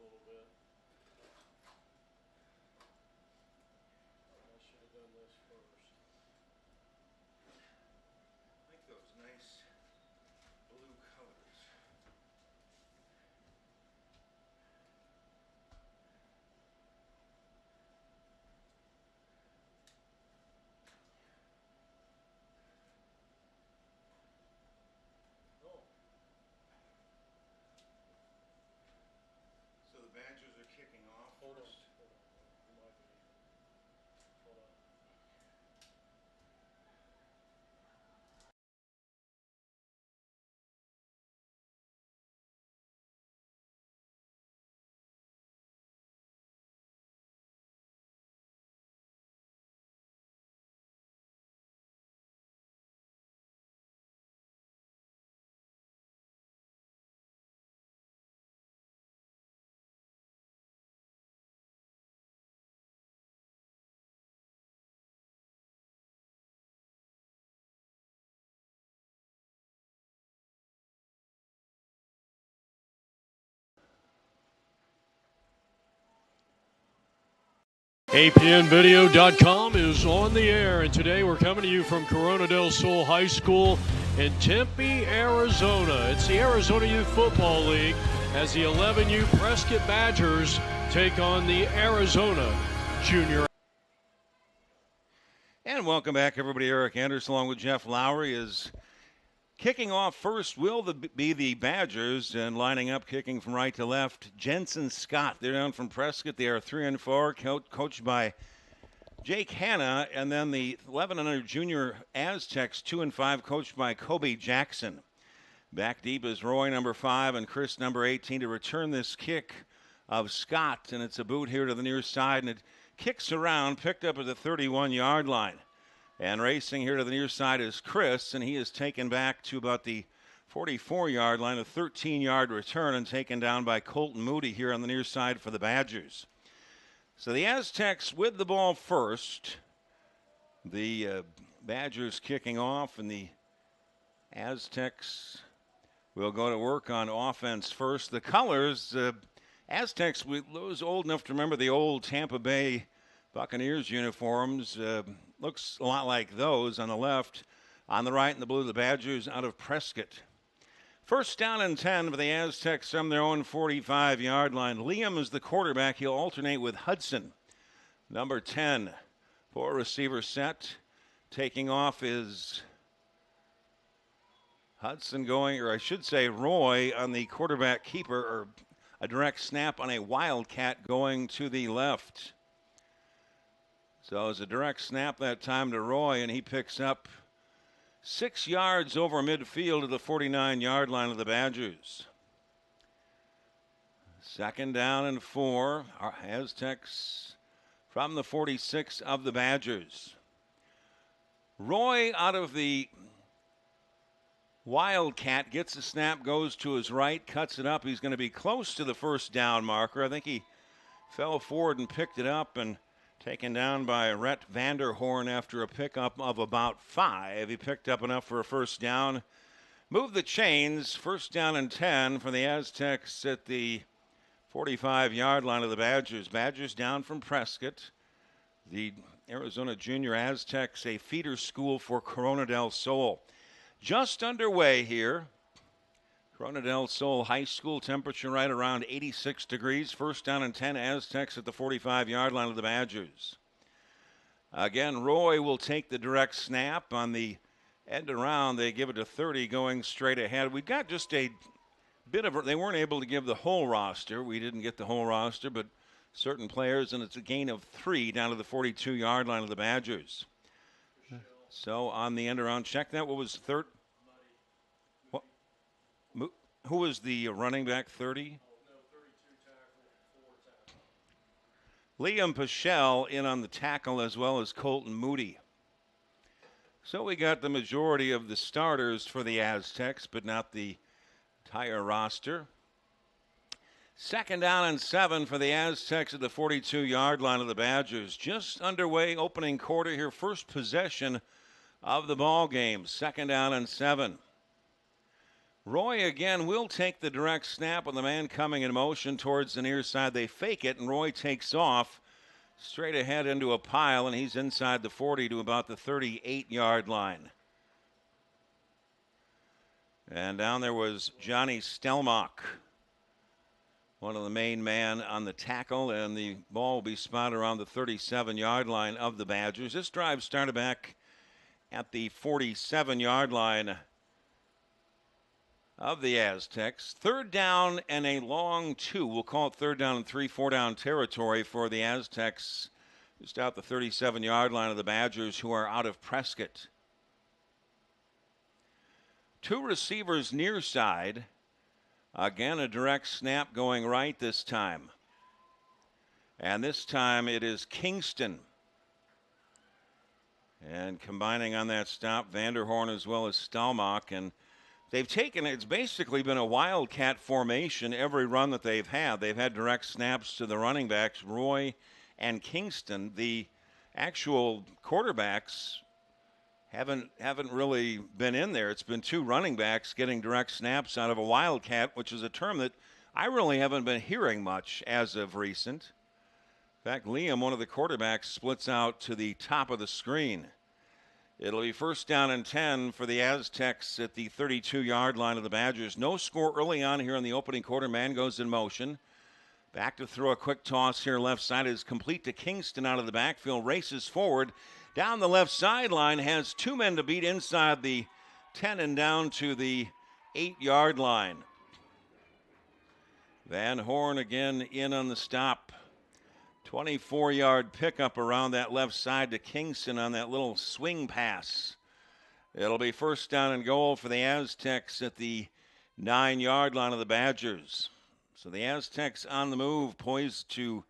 little bit. I should have done this first. I like those nice blue colors. Oh. So the Badgers are kicking off Hold on. first. Hold on. You might be. Hold on. APNvideo.com is on the air, and today we're coming to you from Corona del Sol High School in Tempe, Arizona. It's the Arizona Youth Football League as the 11U Prescott Badgers take on the Arizona Junior. And welcome back, everybody. Eric Anderson along with Jeff Lowry is kicking off first. Will be the Badgers, and lining up, kicking from right to left, Jensen Scott. They're down from Prescott. They are 3-4, coached by Jake Hanna, and then the 1100 junior Aztecs, 2-5, coached by Kobe Jackson. Back deep is Roy, number 5, and Chris, number 18, to return this kick of Scott, and it's a boot here to the near side, and it kicks around, picked up at the 31-yard line. And racing here to the near side is Chris, and he is taken back to about the 44-yard line, a 13-yard return, and taken down by Colton Moody here on the near side for the Badgers. So the Aztecs with the ball first. The Badgers kicking off, and the Aztecs will go to work on offense first. The colors, Aztecs, those old enough to remember the old Tampa Bay Buccaneers uniforms, looks a lot like those on the left. On the right in the blue, the Badgers out of Prescott. First down and 10 for the Aztecs from their own 45-yard line. Liam is the quarterback. He'll alternate with Hudson, number 10. 4 receiver set. Taking off is Hudson going, or I should say Roy on the quarterback keeper, or a direct snap on a Wildcat going to the left. So it's a direct snap that time to Roy, and he picks up 6 yards over midfield to the 49-yard line of the Badgers. Second down and 4. Our Aztecs from the 46 of the Badgers. Roy out of the Wildcat gets the snap, goes to his right, cuts it up. He's going to be close to the first down marker. I think he fell forward and picked it up, and taken down by Rhett Vanderhorn after a pickup of about 5. He picked up enough for a first down. Move the chains. First down and 10 for the Aztecs at the 45-yard line of the Badgers. Badgers down from Prescott. The Arizona Junior Aztecs, a feeder school for Corona del Sol. Just underway here. Corona del Sol High School, temperature right around 86 degrees. First down and 10, Aztecs at the 45-yard line of the Badgers. Again, Roy will take the direct snap on the end around. They give it to 30 going straight ahead. We've got just a bit of, they weren't able to give the whole roster. We didn't get the whole roster, but certain players, and it's a gain of 3 down to the 42-yard line of the Badgers. So on the end around, check that. What was third? Who was the running back, 30? No, 32 tackle, 4 tackle. Liam Pichelle in on the tackle, as well as Colton Moody. So we got the majority of the starters for the Aztecs, but not the entire roster. Second down and 7 for the Aztecs at the 42-yard line of the Badgers. Just underway, opening quarter here, first possession of the ball game. Second down and 7. Roy again will take the direct snap with the man coming in motion towards the near side. They fake it, and Roy takes off straight ahead into a pile, and he's inside the 40 to about the 38-yard line. And down there was Johnny Stelmach, one of the main man on the tackle, and the ball will be spotted around the 37-yard line of the Badgers. This drive started back at the 47-yard line of the Aztecs. Third down and a long 2. We'll call it third down and 3, 4-down territory for the Aztecs. Just out the 37-yard line of the Badgers, who are out of Prescott. 2 receivers near side. Again, a direct snap going right this time. And this time it is Kingston. And combining on that stop, Vanderhorn as well as Stelmach. And they've taken, it's basically been a wildcat formation every run that they've had. They've had direct snaps to the running backs, Roy and Kingston. The actual quarterbacks haven't really been in there. It's been 2 running backs getting direct snaps out of a wildcat, which is a term that I really haven't been hearing much as of recent. In fact, Liam, one of the quarterbacks, splits out to the top of the screen. It'll be first down and 10 for the Aztecs at the 32-yard line of the Badgers. No score early on here in the opening quarter. Man goes in motion. Back to throw a quick toss here. Left side is complete to Kingston out of the backfield. Races forward. Down the left sideline, has 2 men to beat inside the 10 and down to the 8-yard line. Van Horn again in on the stop. 24-yard pickup around that left side to Kingston on that little swing pass. It'll be first down and goal for the Aztecs at the 9-yard line of the Badgers. So the Aztecs on the move, poised to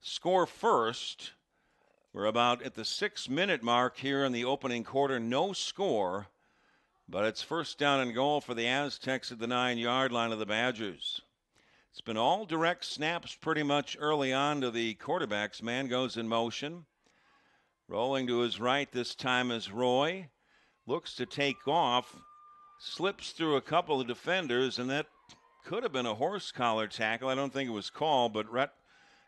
score first. We're about at the 6-minute mark here in the opening quarter. No score, but it's first down and goal for the Aztecs at the 9-yard line of the Badgers. It's been all direct snaps pretty much early on to the quarterbacks. Man goes in motion. Rolling to his right this time is Roy. Looks to take off. Slips through a couple of defenders, and that could have been a horse collar tackle. I don't think it was called, but Rhett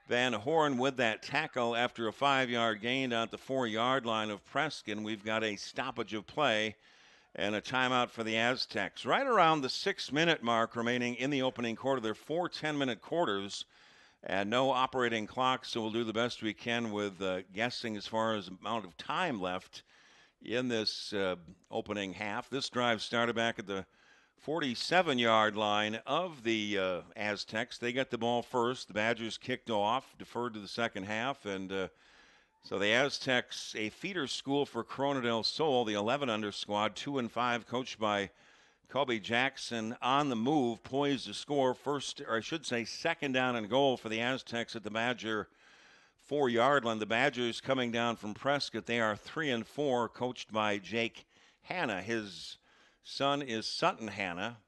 Van Horn with that tackle after a 5-yard gain at the 4-yard line of Prescott. We've got a stoppage of play and a timeout for the Aztecs. Right around the 6-minute mark remaining in the opening quarter. There are 4 10-minute quarters and no operating clock, so we'll do the best we can with guessing as far as amount of time left in this opening half. This drive started back at the 47-yard line of the Aztecs. They got the ball first. The Badgers kicked off, deferred to the second half, and so the Aztecs, a feeder school for Corona del Sol, the 11-under squad, 2-5, coached by Kobe Jackson, on the move, poised to score first, or I should say second down and goal for the Aztecs at the Badger 4-yard line. The Badgers coming down from Prescott. They are 3-4, coached by Jake Hanna. His son is Sutton Hanna,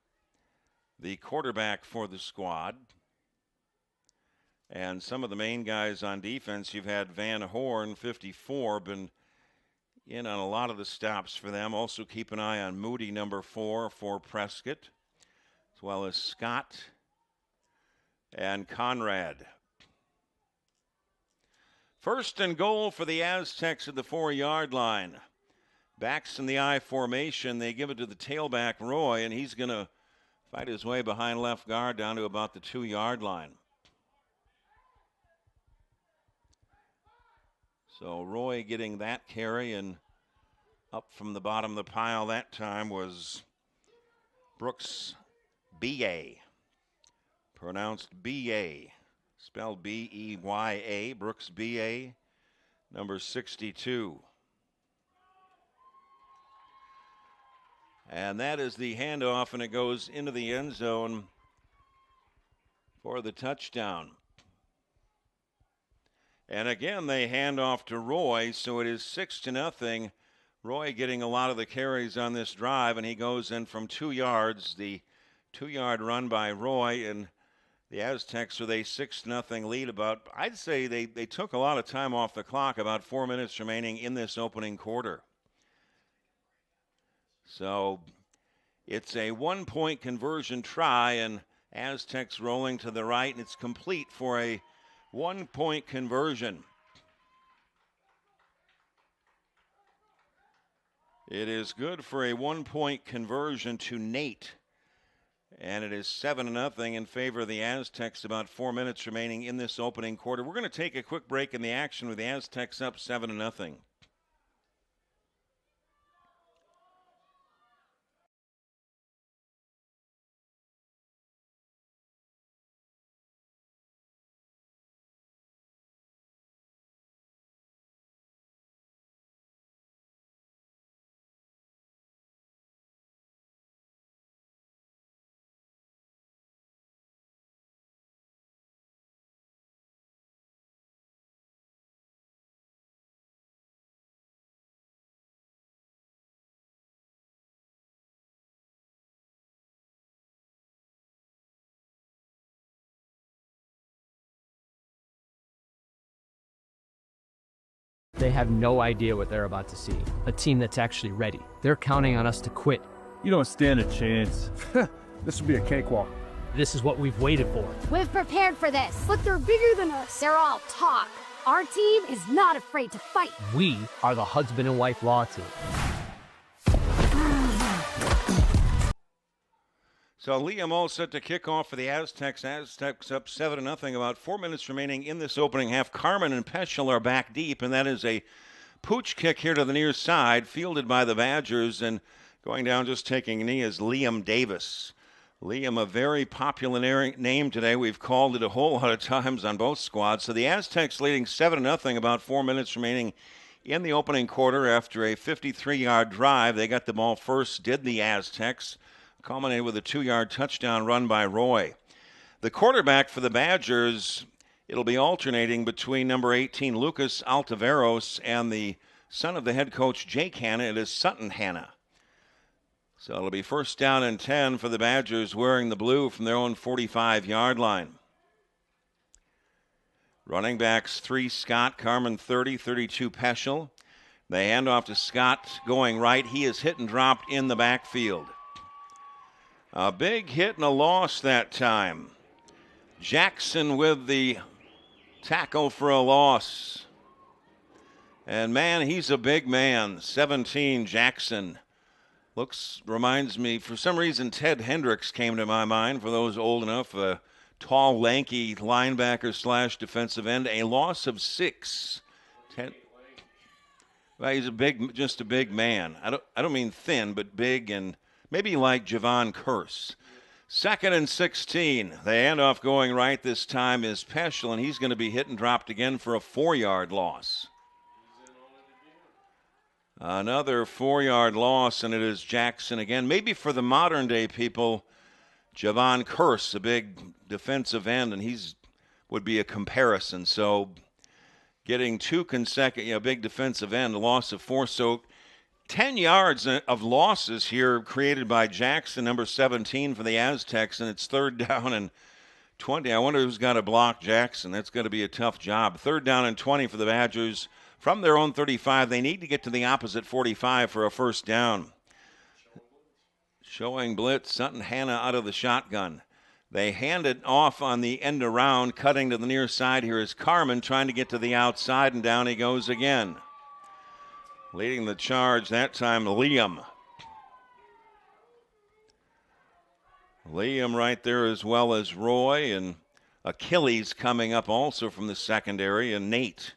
the quarterback for the squad. And some of the main guys on defense, you've had Van Horn, 54, been in on a lot of the stops for them. Also keep an eye on Moody, number 4 for Prescott, as well as Scott and Conrad. First and goal for the Aztecs at the 4-yard line. Backs in the I formation. They give it to the tailback, Roy, and he's going to fight his way behind left guard down to about the 2-yard line. So Roy getting that carry, and up from the bottom of the pile that time was Brooks B.A. Pronounced B.A. Spelled B-E-Y-A. Brooks B.A. number 62. And that is the handoff, and it goes into the end zone for the touchdown. And again, they hand off to Roy, so it is 6-0. Roy getting a lot of the carries on this drive, and he goes in from 2 yards. The 2-yard run by Roy, and the Aztecs with a 6-0 lead. About, I'd say they took a lot of time off the clock, about 4 minutes remaining in this opening quarter. So It's a 1-point conversion try, and Aztecs rolling to the right, and it's complete for a 1-point conversion. It is good for a 1-point conversion to Nate. And it is 7-0 in favor of the Aztecs. About 4 minutes remaining in this opening quarter. We're going to take a quick break in the action with the Aztecs up 7-0. They have no idea what they're about to see. A team that's actually ready. They're counting on us to quit. You don't stand a chance. This will be a cakewalk. This is what we've waited for. We've prepared for this. But they're bigger than us. They're all talk. Our team is not afraid to fight. We are the husband and wife law team. So Liam all set to kick off for the Aztecs. Aztecs up 7-0. About 4 minutes remaining in this opening half. Carmen and Peschel are back deep, and that is a pooch kick here to the near side, fielded by the Badgers, and going down just taking a knee is Liam Davis. Liam, a very popular name today. We've called it a whole lot of times on both squads. So the Aztecs leading 7-0, about 4 minutes remaining in the opening quarter after a 53-yard drive. They got the ball first, did the Aztecs. Culminated with a 2-yard touchdown run by Roy. The quarterback for the Badgers, it'll be alternating between number 18, Lucas Altaveros, and the son of the head coach, Jake Hanna. It is Sutton Hanna. So it'll be first down and 10 for the Badgers wearing the blue from their own 45-yard line. Running backs 3, Scott, Carmen 30, 32, Peschel. They hand off to Scott going right. He is hit and dropped in the backfield. A big hit and a loss that time. Jackson with the tackle for a loss. And man, he's a big man. 17, Jackson. Reminds me, for some reason, Ted Hendricks came to my mind, for those old enough. A tall, lanky linebacker / defensive end. A loss of 6. Well, he's just a big man. I don't mean thin, but big, and maybe like Javon Curse. 2nd and 16. The handoff going right this time is Peschel, and he's going to be hit and dropped again for a 4-yard loss. Another 4-yard loss, and it is Jackson again. Maybe for the modern day people, Javon Curse, a big defensive end, and he's would be a comparison. So getting 2 consecutive, big defensive end, a loss of 4. So 10 yards of losses here created by Jackson, number 17 for the Aztecs, and it's 3rd down and 20. I wonder who's got to block Jackson. That's going to be a tough job. 3rd down and 20 for the Badgers from their own 35. They need to get to the opposite 45 for a first down. Showing blitz, Sutton Hanna out of the shotgun. They hand it off on the end around, cutting to the near side. Here is Carmen trying to get to the outside, and down he goes again. Leading the charge that time, Liam. Liam right there as well as Roy, and Achilles coming up also from the secondary, and Nate.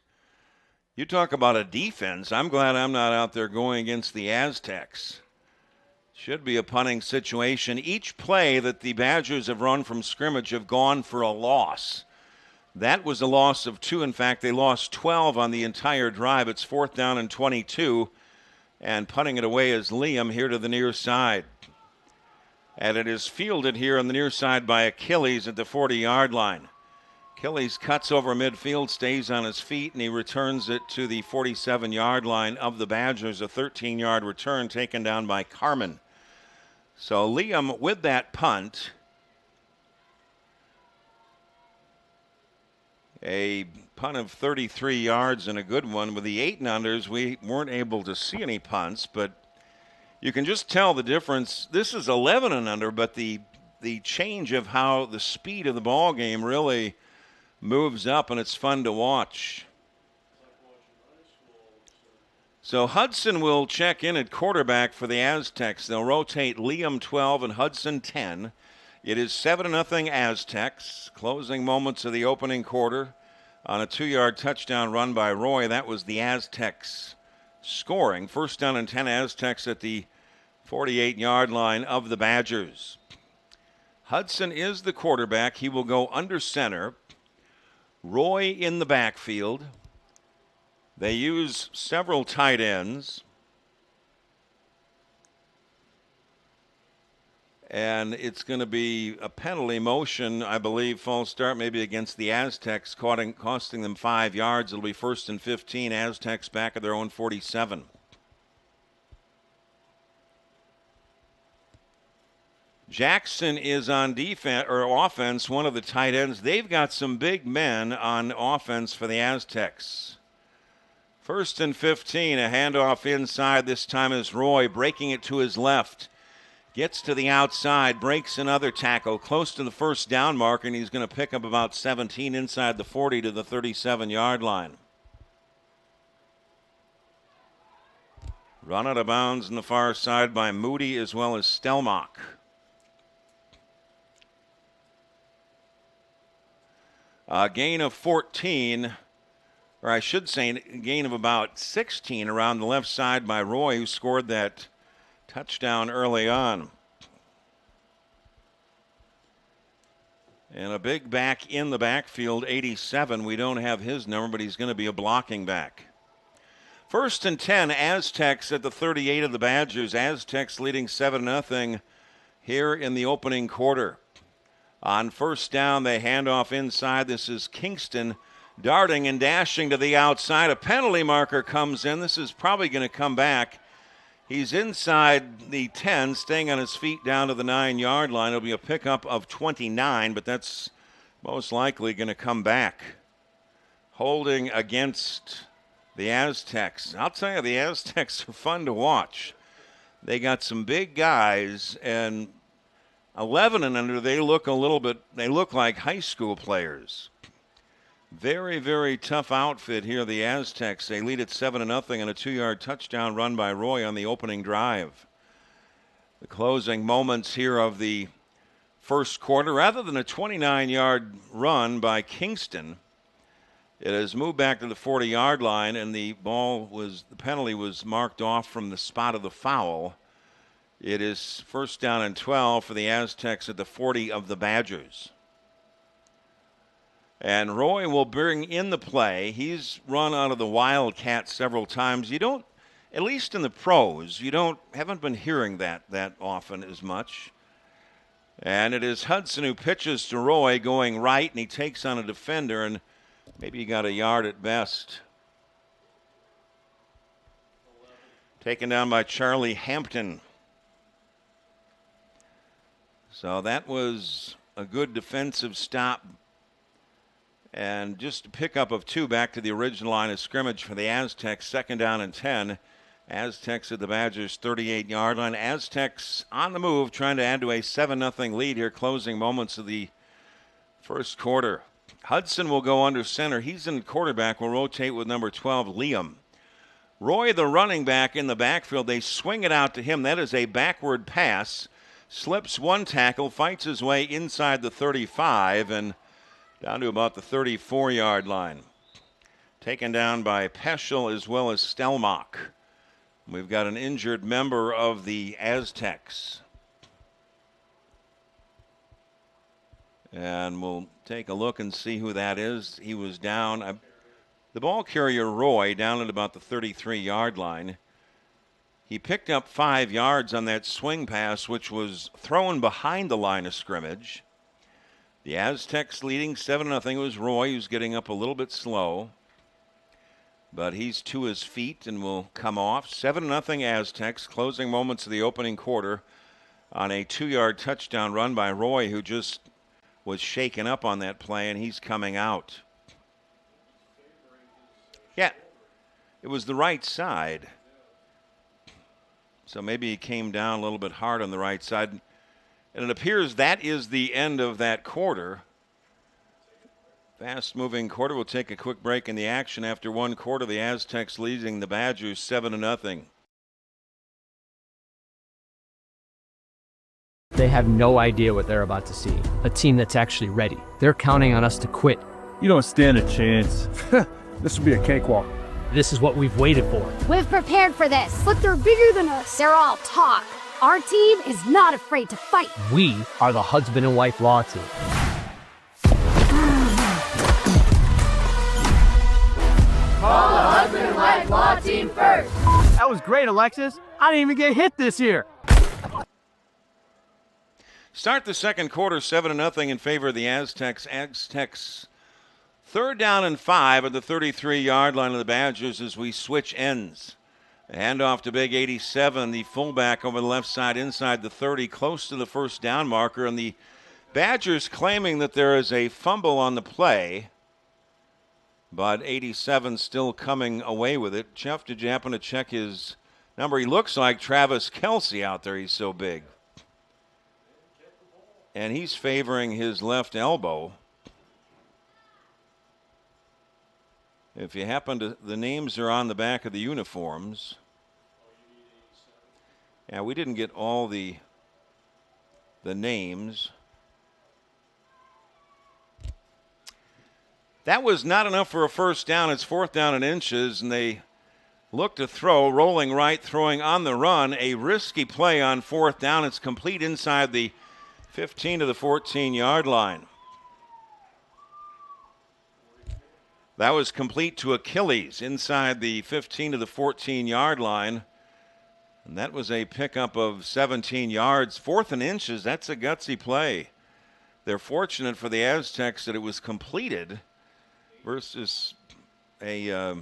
You talk about a defense. I'm glad I'm not out there going against the Aztecs. Should be a punting situation. Each play that the Badgers have run from scrimmage have gone for a loss. That was a loss of 2. In fact, they lost 12 on the entire drive. It's 4th down and 22. And punting it away is Liam here to the near side. And it is fielded here on the near side by Achilles at the 40-yard line. Achilles cuts over midfield, stays on his feet, and he returns it to the 47-yard line of the Badgers. A 13-yard return taken down by Carmen. So Liam with that punt. A punt of 33 yards and a good one. With the 8-and-unders, we weren't able to see any punts, but You can just tell the difference. This is 11 and under, but the change of how the speed of the ball game really moves up, and it's fun to watch. So Hudson will check in at quarterback for the Aztecs. They'll rotate Liam 12 and Hudson 10. It is 7-0 Aztecs. Closing moments of the opening quarter on a 2-yard touchdown run by Roy. That was the Aztecs scoring. First down and 10 Aztecs at the 48-yard line of the Badgers. Hudson is the quarterback. He will go under center. Roy in the backfield. They use several tight ends. And it's going to be a penalty motion, I believe, false start maybe against the Aztecs, costing them 5 yards. It'll be 1st and 15. Aztecs back at their own 47. Jackson is on defense or offense, one of the tight ends. They've got some big men on offense for the Aztecs. 1st and 15, a handoff inside. This time is Roy breaking it to his left. Gets to the outside, breaks another tackle close to the first down mark, and he's going to pick up about 17 inside the 40 to the 37-yard line. Run out of bounds on the far side by Moody as well as Stelmach. A gain of 14, or I should say a gain of about 16 around the left side by Roy, who scored that touchdown early on. And a big back in the backfield, 87. We don't have his number, but he's going to be a blocking back. 1st and 10, Aztecs at the 38 of the Badgers. Aztecs leading 7-0 here in the opening quarter. On first down, they hand off inside. This is Kingston darting and dashing to the outside. A penalty marker comes in. This is probably going to come back. He's inside the 10, staying on his feet down to the 9-yard line. It'll be a pickup of 29, but that's most likely going to come back. Holding against the Aztecs. I'll tell you, the Aztecs are fun to watch. They got some big guys, and 11 and under, they look like high school players. Very, very tough outfit here, the Aztecs. They lead at 7-0 on a 2-yard touchdown run by Roy on the opening drive. The closing moments here of the first quarter, rather than a 29-yard run by Kingston, it has moved back to the 40-yard line, and the penalty was marked off from the spot of the foul. It is 1st down and 12 for the Aztecs at the 40 of the Badgers. And Roy will bring in the play. He's run out of the Wildcat several times. You don't, at least in the pros, haven't been hearing that often as much. And it is Hudson who pitches to Roy going right, and he takes on a defender, and maybe he got a yard at best. Taken down by Charlie Hampton. So that was a good defensive stop. And just a pickup of 2 back to the original line of scrimmage for the Aztecs. 2nd down and 10. Aztecs at the Badgers' 38-yard line. Aztecs on the move, trying to add to a 7-0 lead here, closing moments of the first quarter. Hudson will go under center. He's in quarterback. Will rotate with number 12, Liam. Roy, the running back, in the backfield. They swing it out to him. That is a backward pass. Slips one tackle, fights his way inside the 35, and down to about the 34-yard line. Taken down by Peschel as well as Stelmach. We've got an injured member of the Aztecs. And we'll take a look and see who that is. He was down. The ball carrier, Roy, down at about the 33-yard line. He picked up 5 yards on that swing pass, which was thrown behind the line of scrimmage. The Aztecs leading 7-0. It was Roy who's getting up a little bit slow. But he's to his feet and will come off. 7-0 Aztecs, closing moments of the opening quarter on a 2-yard touchdown run by Roy, who just was shaken up on that play, and he's coming out. Yeah, it was the right side. So maybe he came down a little bit hard on the right side. And it appears that is the end of that quarter. Fast-moving quarter. We'll take a quick break in the action. After one quarter, the Aztecs leading the Badgers 7-0. They have no idea what they're about to see. A team that's actually ready. They're counting on us to quit. You don't stand a chance. This will be a cakewalk. This is what we've waited for. We've prepared for this. Look, they're bigger than us. They're all talk. Our team is not afraid to fight. We are the husband and wife law team. Call the husband and wife law team first. That was great, Alexis. I didn't even get hit this year. Start the second quarter 7-0 in favor of the Aztecs. Aztecs 3rd down and 5 at the 33-yard line of the Badgers as we switch ends. Handoff to Big 87, the fullback over the left side inside the 30, close to the first down marker. And the Badgers claiming that there is a fumble on the play, but 87 still coming away with it. Jeff, did you happen to check his number? He looks like Travis Kelce out there. He's so big. And he's favoring his left elbow. If you happen to, the names are on the back of the uniforms. Yeah, we didn't get all the names. That was not enough for a first down. It's 4th down and inches, and they look to throw, rolling right, throwing on the run. A risky play on 4th down. It's complete inside the 15 to the 14-yard line. That was complete to Achilles inside the 15 to the 14-yard line. And that was a pickup of 17 yards. 4th and inches, that's a gutsy play. They're fortunate for the Aztecs that it was completed versus a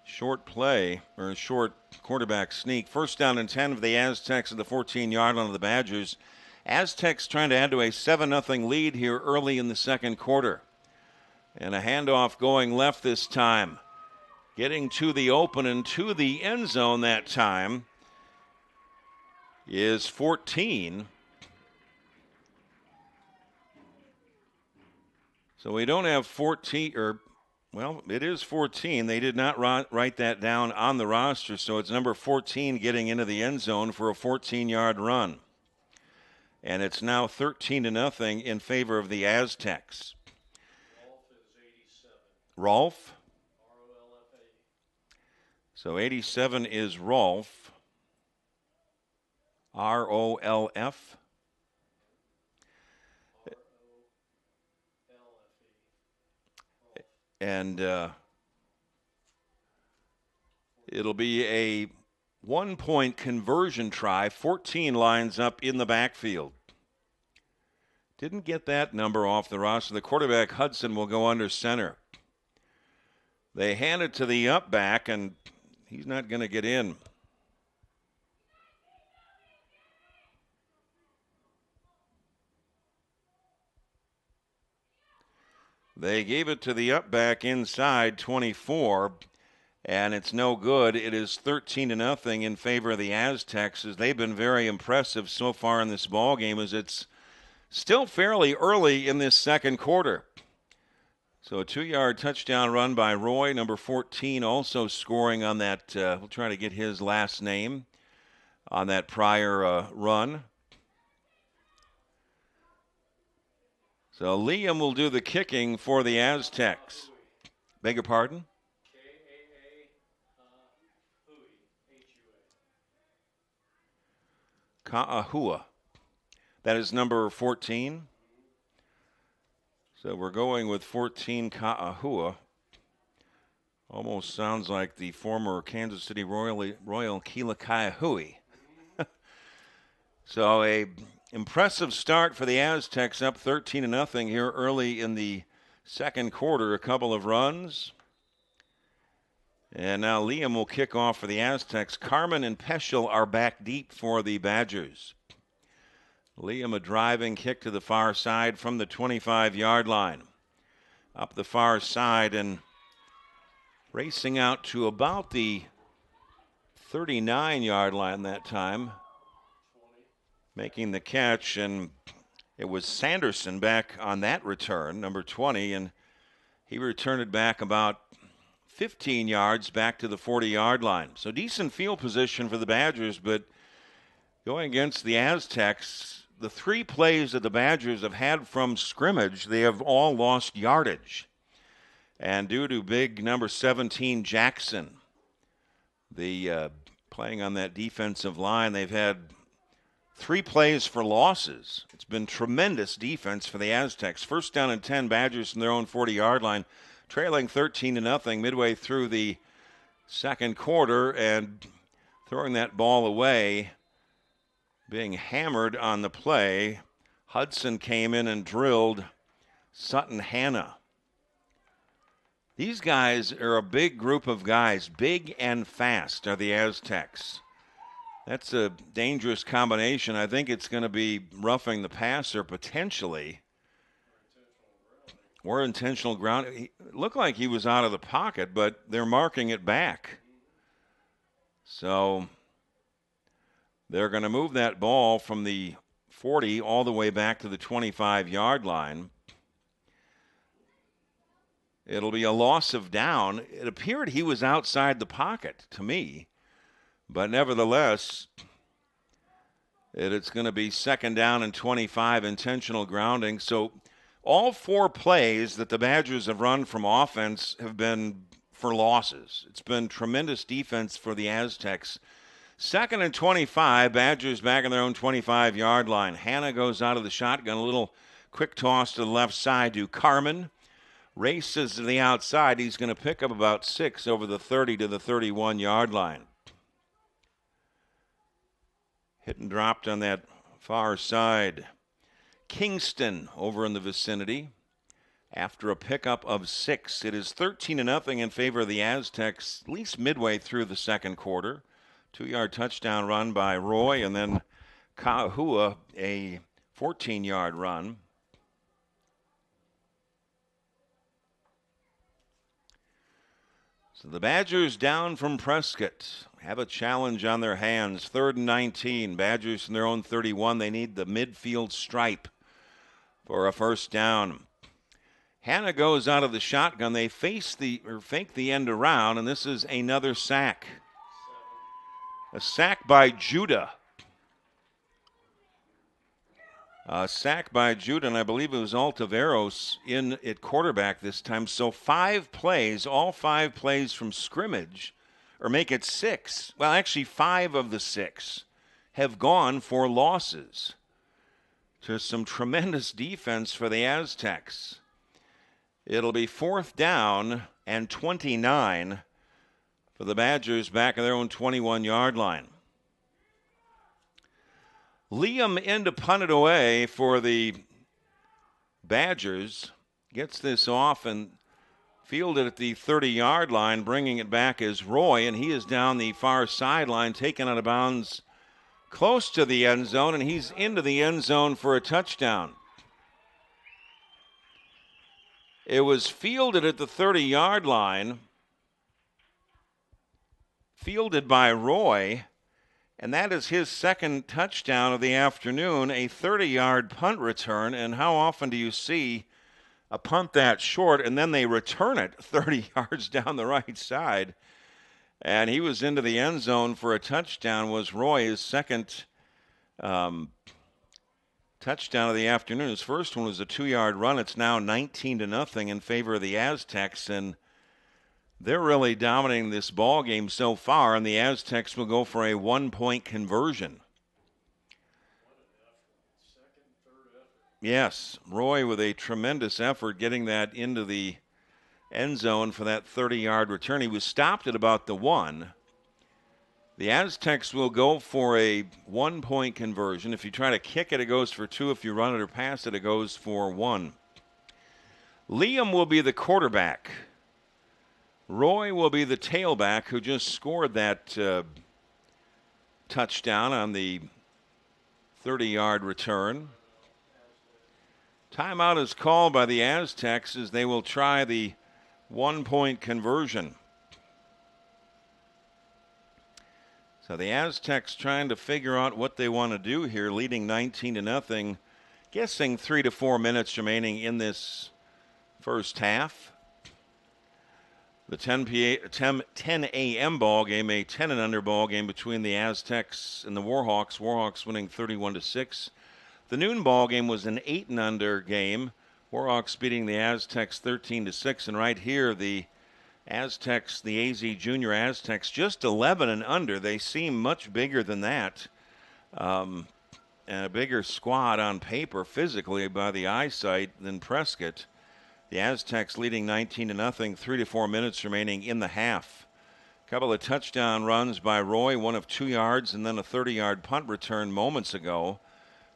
short play or a short quarterback sneak. 1st down and 10 for the Aztecs at the 14-yard line of the Badgers. Aztecs trying to add to a 7-0 lead here early in the second quarter. And a handoff going left this time. Getting to the open and to the end zone that time is 14. So we don't have 14, or, well, it is 14. They did not write that down on the roster, so it's number 14 getting into the end zone for a 14-yard run. And it's now 13-0 in favor of the Aztecs. Rolf? R-O-L-F-A. So 87 is Rolf. R-O-L-F. And it'll be a 1-point conversion try. 14 lines up in the backfield. Didn't get that number off the roster. The quarterback, Hudson, will go under center. They hand it to the up back, and he's not going to get in. They gave it to the up back inside 24, and it's no good. It is 13-0 in favor of the Aztecs, as they've been very impressive so far in this ball game, as it's still fairly early in this second quarter. So a 2-yard touchdown run by Roy, number 14, also scoring on that. We'll try to get his last name on that prior run. So Liam will do the kicking for the Aztecs. Beg your pardon? Ka'ahua. That is number 14. So we're going with 14, Ka'ahua. Almost sounds like the former Kansas City Royal Kila Kaiahui. So a impressive start for the Aztecs, up 13-0 here early in the second quarter. A couple of runs. And now Liam will kick off for the Aztecs. Carmen and Peschel are back deep for the Badgers. Liam, a driving kick to the far side from the 25-yard line. Up the far side and racing out to about the 39-yard line that time, making the catch, and it was Sanderson back on that return, number 20, and he returned it back about 15 yards back to the 40-yard line. So decent field position for the Badgers, but going against the Aztecs, the 3 plays that the Badgers have had from scrimmage, they have all lost yardage. And due to big number 17 Jackson, the playing on that defensive line, they've had 3 plays for losses. It's been tremendous defense for the Aztecs. First down and 10, Badgers from their own 40-yard line, trailing 13-0 midway through the second quarter, and throwing that ball away, being hammered on the play. Hudson came in and drilled Sutton Hannah. These guys are a big group of guys. Big and fast are the Aztecs. That's a dangerous combination. I think it's going to be roughing the passer potentially. Or intentional ground. It looked like he was out of the pocket, but they're marking it back. So they're going to move that ball from the 40 all the way back to the 25-yard line. It'll be a loss of down. It appeared he was outside the pocket to me. But nevertheless, it's going to be second down and 25, intentional grounding. So all 4 plays that the Badgers have run from offense have been for losses. It's been tremendous defense for the Aztecs. Second and 25, Badgers back in their own 25-yard line. Hannah goes out of the shotgun, a little quick toss to the left side to Carmen. Races to the outside. He's going to pick up about 6 over the 30 to the 31-yard line. Hit and dropped on that far side. Kingston over in the vicinity after a pickup of 6. It is 13-0 in favor of the Aztecs, at least midway through the second quarter. 2-yard touchdown run by Roy, and then Kahua, a 14-yard run. So the Badgers down from Prescott have a challenge on their hands. 3rd and 19. Badgers from their own 31. They need the midfield stripe for a first down. Hannah goes out of the shotgun. They fake the end around, and this is another sack. A sack by Judah. A sack by Judah, and I believe it was Altaveros in at quarterback this time. So 5 plays, all 5 plays from scrimmage, or make it 6. Well, actually 5 of the 6 have gone for losses. Just some tremendous defense for the Aztecs. It'll be 4th down and 29 for the Badgers back at their own 21-yard line. Liam in to punt it away for the Badgers. Gets this off and fielded at the 30-yard line. Bringing it back is Roy, and he is down the far sideline, taken out of bounds close to the end zone, and he's into the end zone for a touchdown. It was fielded at the 30-yard line, fielded by Roy, and that is his second touchdown of the afternoon, a 30-yard punt return. And how often do you see a punt that short and then they return it 30 yards down the right side? And he was into the end zone for a touchdown. Was Roy's second touchdown of the afternoon. His first one was a 2-yard run. It's now 19-0 in favor of the Aztecs, and they're really dominating this ball game so far, and the Aztecs will go for a 1-point conversion. Yes, Roy with a tremendous effort getting that into the end zone for that 30-yard return. He was stopped at about the 1. The Aztecs will go for a 1-point conversion. If you try to kick it, it goes for 2. If you run it or pass it, it goes for 1. Liam will be the quarterback. Roy will be the tailback who just scored that touchdown on the 30-yard return. Timeout is called by the Aztecs as they will try the 1-point conversion. So the Aztecs trying to figure out what they want to do here, leading 19-0. Guessing 3 to 4 minutes remaining in this first half. The 10 a.m. ball game, a 10 and under ball game between the Aztecs and the Warhawks. Warhawks winning 31-6. The noon ball game was an 8 and under game. Warhawks beating the Aztecs 13-6. And right here, the Aztecs, the AZ Junior Aztecs, just 11 and under. They seem much bigger than that. And a bigger squad on paper physically by the eyesight than Prescott. The Aztecs leading 19-0, 3 to 4 minutes remaining in the half. A couple of touchdown runs by Roy, one of 2 yards, and then a 30-yard punt return moments ago.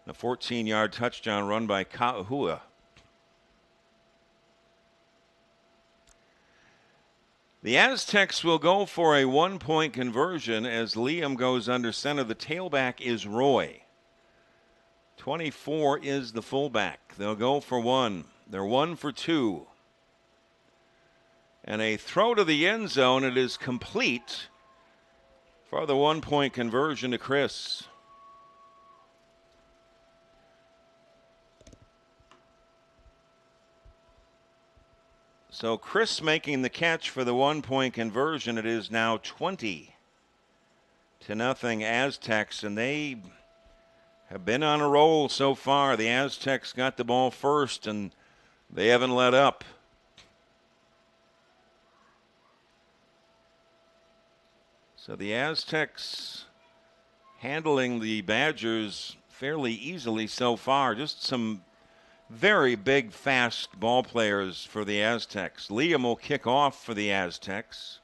A 14-yard touchdown run by Ka'ahua. The Aztecs will go for a 1-point conversion as Liam goes under center. The tailback is Roy. 24 is the fullback. They'll go for 1. They're 1 for 2. And a throw to the end zone. It is complete for the 1-point conversion to Chris. So Chris making the catch for the 1-point conversion. It is now 20-0 Aztecs, and they have been on a roll so far. The Aztecs got the ball first, and they haven't let up. So the Aztecs handling the Badgers fairly easily so far. Just some very big, fast ball players for the Aztecs. Liam will kick off for the Aztecs.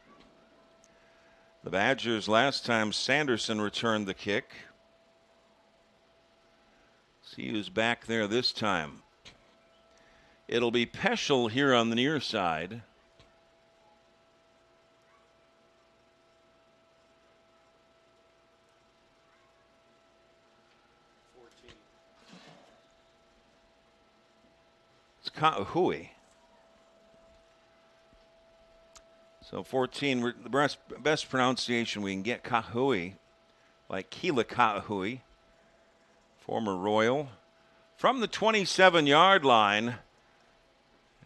The Badgers last time Sanderson returned the kick. See who's back there this time. It'll be Peschel here on the near side. It's Ka'ahui. So 14, the best pronunciation we can get, Ka'ahui, like Keela Ka'ahui, former Royal. From the 27-yard line,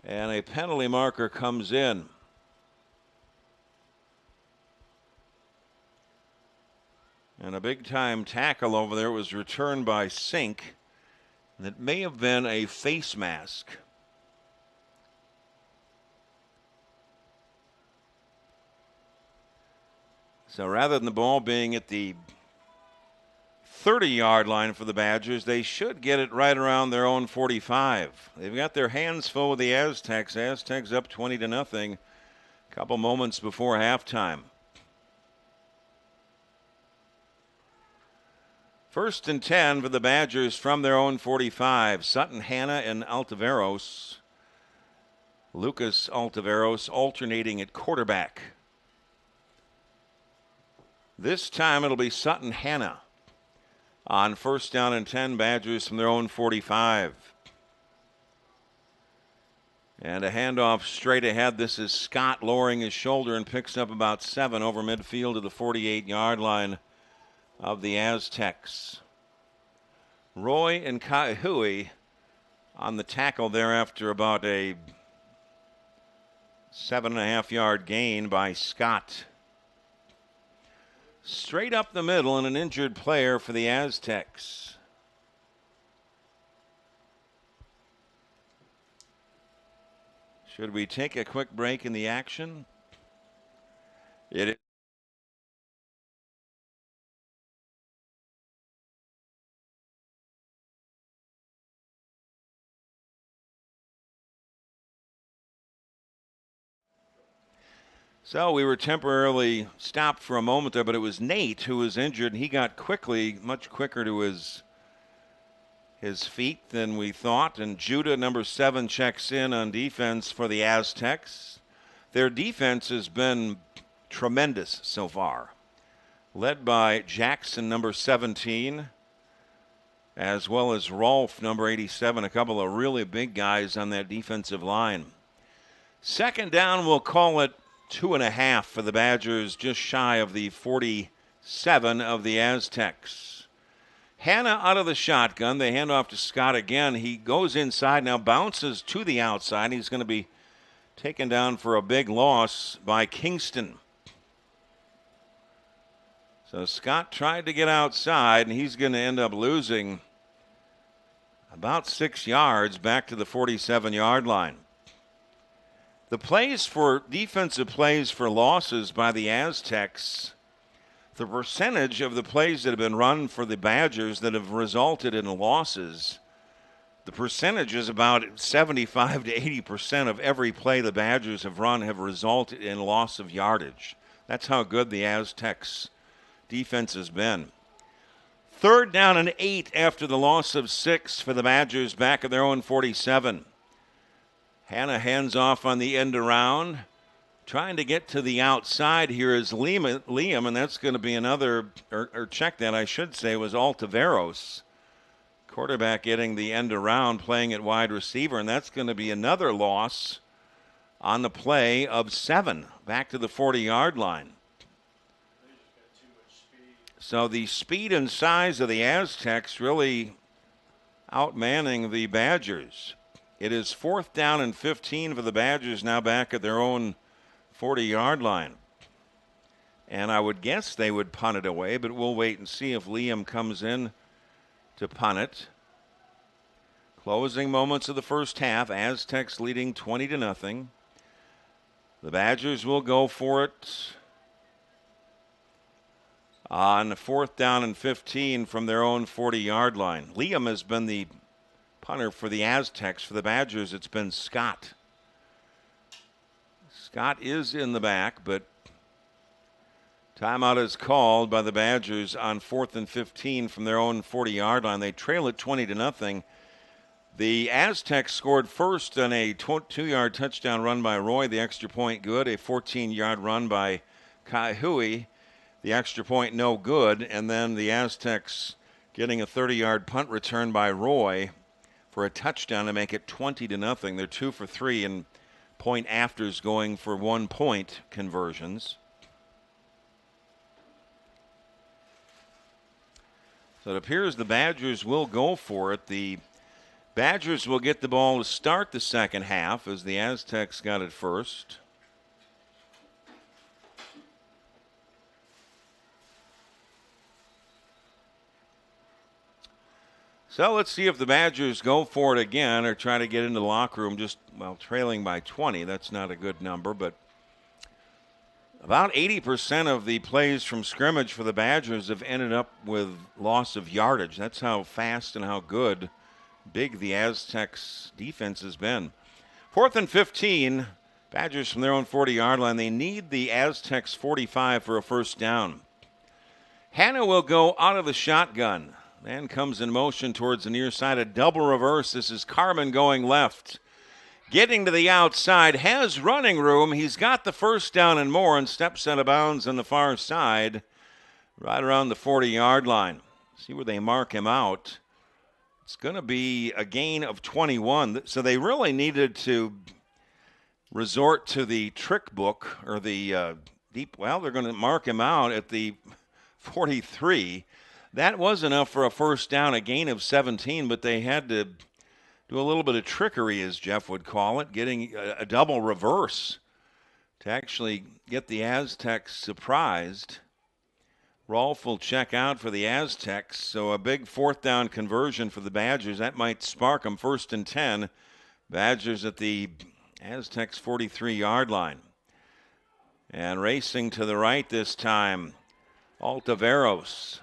and a penalty marker comes in. And a big-time tackle over there was returned by Sink. That may have been a face mask. So rather than the ball being at the 30-yard line for the Badgers, they should get it right around their own 45. They've got their hands full with the Aztecs. Aztecs up 20-0. A couple moments before halftime. 1st and 10 for the Badgers from their own 45. Sutton, Hanna, and Altaveros. Lucas Altaveros alternating at quarterback. This time it'll be Sutton, Hanna. On 1st down and 10, Badgers from their own 45. And a handoff straight ahead. This is Scott lowering his shoulder and picks up about 7 over midfield to the 48-yard line of the Aztecs. Roy and Ka'ahui on the tackle there after about a 7.5-yard gain by Scott. Straight up the middle and an injured player for the Aztecs. Should we take a quick break in the action? It is. So we were temporarily stopped for a moment there, but it was Nate who was injured, and he got much quicker to his feet than we thought. And Judah, number 7, checks in on defense for the Aztecs. Their defense has been tremendous so far, led by Jackson, number 17, as well as Rolfe, number 87, a couple of really big guys on that defensive line. 2nd down, we'll call it 2.5 for the Badgers, just shy of the 7 of the Aztecs. Hanna out of the shotgun. They hand off to Scott again. He goes inside now, bounces to the outside. He's going to be taken down for a big loss by Kingston. So Scott tried to get outside, and he's going to end up losing about 6 yards back to the 47-yard line. The plays for defensive plays for losses by the Aztecs, the percentage of the plays that have been run for the Badgers that have resulted in losses, the percentage is about 75 to 80% of every play the Badgers have run have resulted in loss of yardage. That's how good the Aztecs defense has been. 3rd down and 8 after the loss of 6 for the Badgers back at their own 47. Hanna hands off on the end around. Trying to get to the outside here is Liam, and that's going to be another, or check that I should say, was Altaveros. Quarterback getting the end around, playing at wide receiver, and that's going to be another loss on the play of 7, back to the 40-yard line. So the speed and size of the Aztecs really outmanning the Badgers. It is 4th down and 15 for the Badgers now back at their own 40-yard line. And I would guess they would punt it away, but we'll wait and see if Liam comes in to punt it. Closing moments of the first half, Aztecs leading 20-0. The Badgers will go for it on 4th down and 15 from their own 40-yard line. Liam has been the punter for the Aztecs. For the Badgers, it's been Scott. Scott is in the back, but timeout is called by the Badgers on 4th and 15 from their own 40-yard line. They trail it 20-0. The Aztecs scored first on a 2-yard touchdown run by Roy, the extra point good, a 14-yard run by Kai Hui, the extra point no good, and then the Aztecs getting a 30-yard punt return by Roy for a touchdown to make it 20-0. They're 2 for 3 in point afters, going for 1-point conversions. So it appears the Badgers will go for it. The Badgers will get the ball to start the second half as the Aztecs got it first. So let's see if the Badgers go for it again or try to get into the locker room trailing by 20. That's not a good number, but about 80% of the plays from scrimmage for the Badgers have ended up with loss of yardage. That's how fast and how big the Aztecs defense has been. 4th and 15, Badgers from their own 40-yard line. They need the Aztecs 45 for a first down. Hanna will go out of the shotgun. Man comes in motion towards the near side, a double reverse. This is Carmen going left. Getting to the outside, has running room. He's got the first down and more and steps out of bounds on the far side, right around the 40-yard line. See where they mark him out. It's going to be a gain of 21. So they really needed to resort to the trick book or the deep. Well, they're going to mark him out at the 43. That was enough for a first down, a gain of 17, but they had to do a little bit of trickery, as Jeff would call it, getting a double reverse to actually get the Aztecs surprised. Rolf will check out for the Aztecs, so a big 4th down conversion for the Badgers. That might spark them. 1st and 10. Badgers at the Aztecs 43-yard line. And racing to the right this time, Altaveros.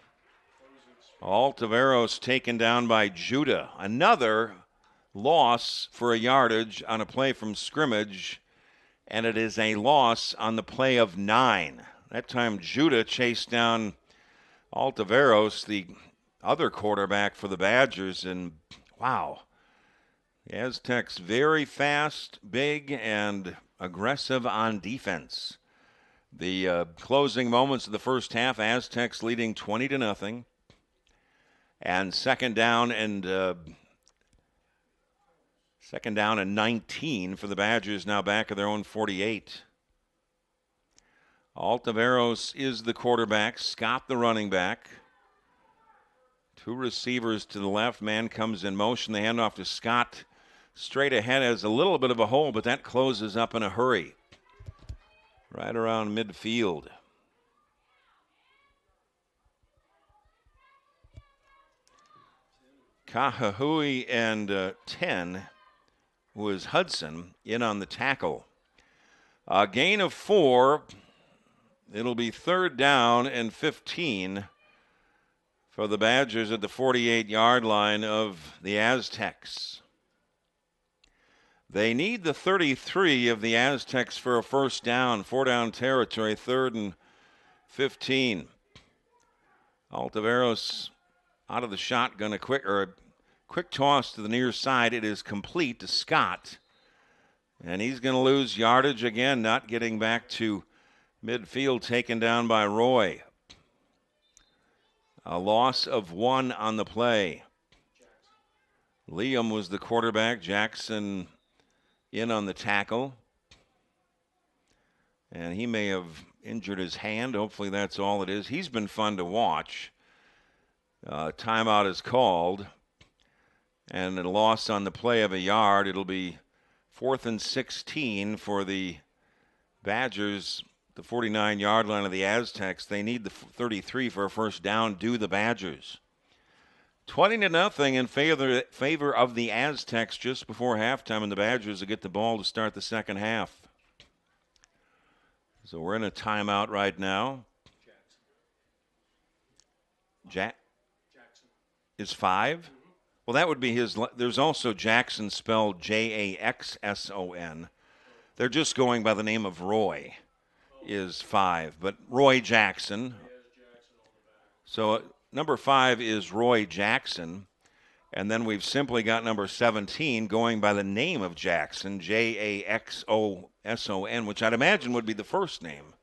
Altaveros taken down by Judah. Another loss for a yardage on a play from scrimmage, and it is a loss on the play of 9. That time Judah chased down Altaveros, the other quarterback for the Badgers, and wow. The Aztecs very fast, big, and aggressive on defense. The closing moments of the first half, Aztecs leading 20-0. And second down and 19 for the Badgers, now back at their own 48. Altaveros is the quarterback, Scott the running back. Two receivers to the left. Man comes in motion. The handoff to Scott. Straight ahead has a little bit of a hole, but that closes up in a hurry. Right around midfield. Kahahui and 10 was Hudson in on the tackle. A gain of 4. It'll be 3rd down and 15 for the Badgers at the 48-yard line of the Aztecs. They need the 33 of the Aztecs for a first down. 4-down territory, 3rd and 15. Altaveros out of the shotgun, a quick toss to the near side. It is complete to Scott. And he's going to lose yardage again, not getting back to midfield, taken down by Roy. A loss of 1 on the play. Liam was the quarterback. Jackson in on the tackle. And he may have injured his hand. Hopefully that's all it is. He's been fun to watch. Timeout is called. And a loss on the play of a yard. It'll be 4th and 16 for the Badgers. The 49-yard line of the Aztecs. They need the 33 for a first down. Do the Badgers. 20-0 in favor of the Aztecs just before halftime, and the Badgers will get the ball to start the second half. So we're in a timeout right now. Jackson is 5. Well, that would be his. There's also Jackson spelled Jaxson. They're just going by the name of Roy. Is 5, but Roy Jackson. So number 5 is Roy Jackson, and then we've simply got number 17 going by the name of Jackson, Jaxson, which I'd imagine would be the first name.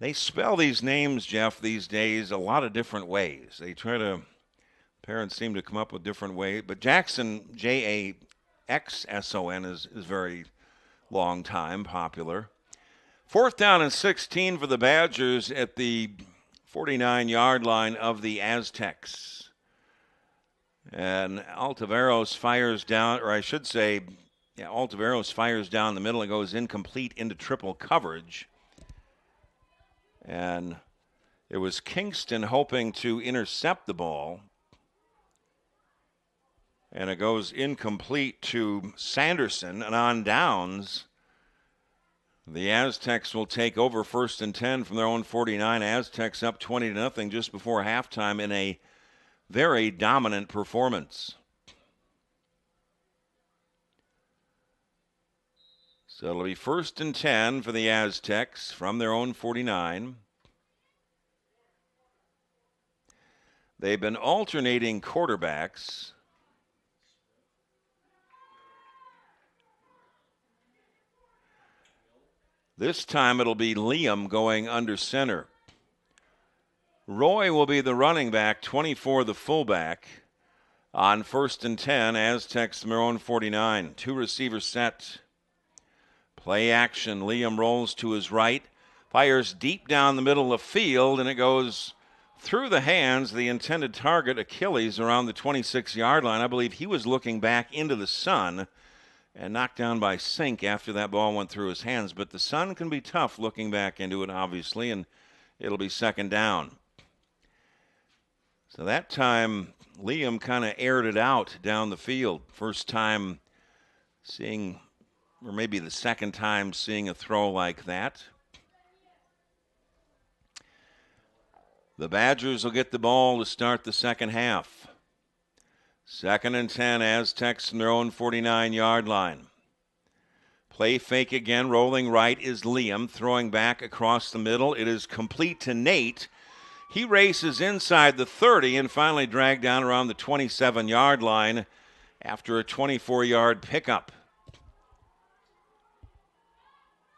They spell these names, Jeff, these days a lot of different ways. Parents seem to come up with different ways, but Jackson, Jaxson, is very long time popular. 4th down and 16 for the Badgers at the 49-yard line of the Aztecs. And Altaveros fires down, or I should say, Altaveros fires down the middle and goes incomplete into triple coverage. And it was Kingston hoping to intercept the ball. And it goes incomplete to Sanderson, and on downs, the Aztecs will take over 1st and 10 from their own 49. Aztecs up 20-0 just before halftime in a very dominant performance. So it'll be 1st and 10 for the Aztecs from their own 49. They've been alternating quarterbacks. This time it'll be Liam going under center. Roy will be the running back, 24 the fullback. On 1st and 10, Aztecs from their own 49. 2 receivers set. Play action. Liam rolls to his right, fires deep down the middle of the field, and it goes through the hands of the intended target, Achilles, around the 26-yard line. I believe he was looking back into the sun and knocked down by Sink after that ball went through his hands. But the sun can be tough looking back into it, obviously, and it'll be 2nd down. So that time, Liam kind of aired it out down the field. First time seeing, or maybe the second time seeing a throw like that. The Badgers will get the ball to start the second half. 2nd and 10, Aztecs from their own 49-yard line. Play fake again, rolling right is Liam, throwing back across the middle. It is complete to Nate. He races inside the 30 and finally dragged down around the 27-yard line after a 24-yard pickup.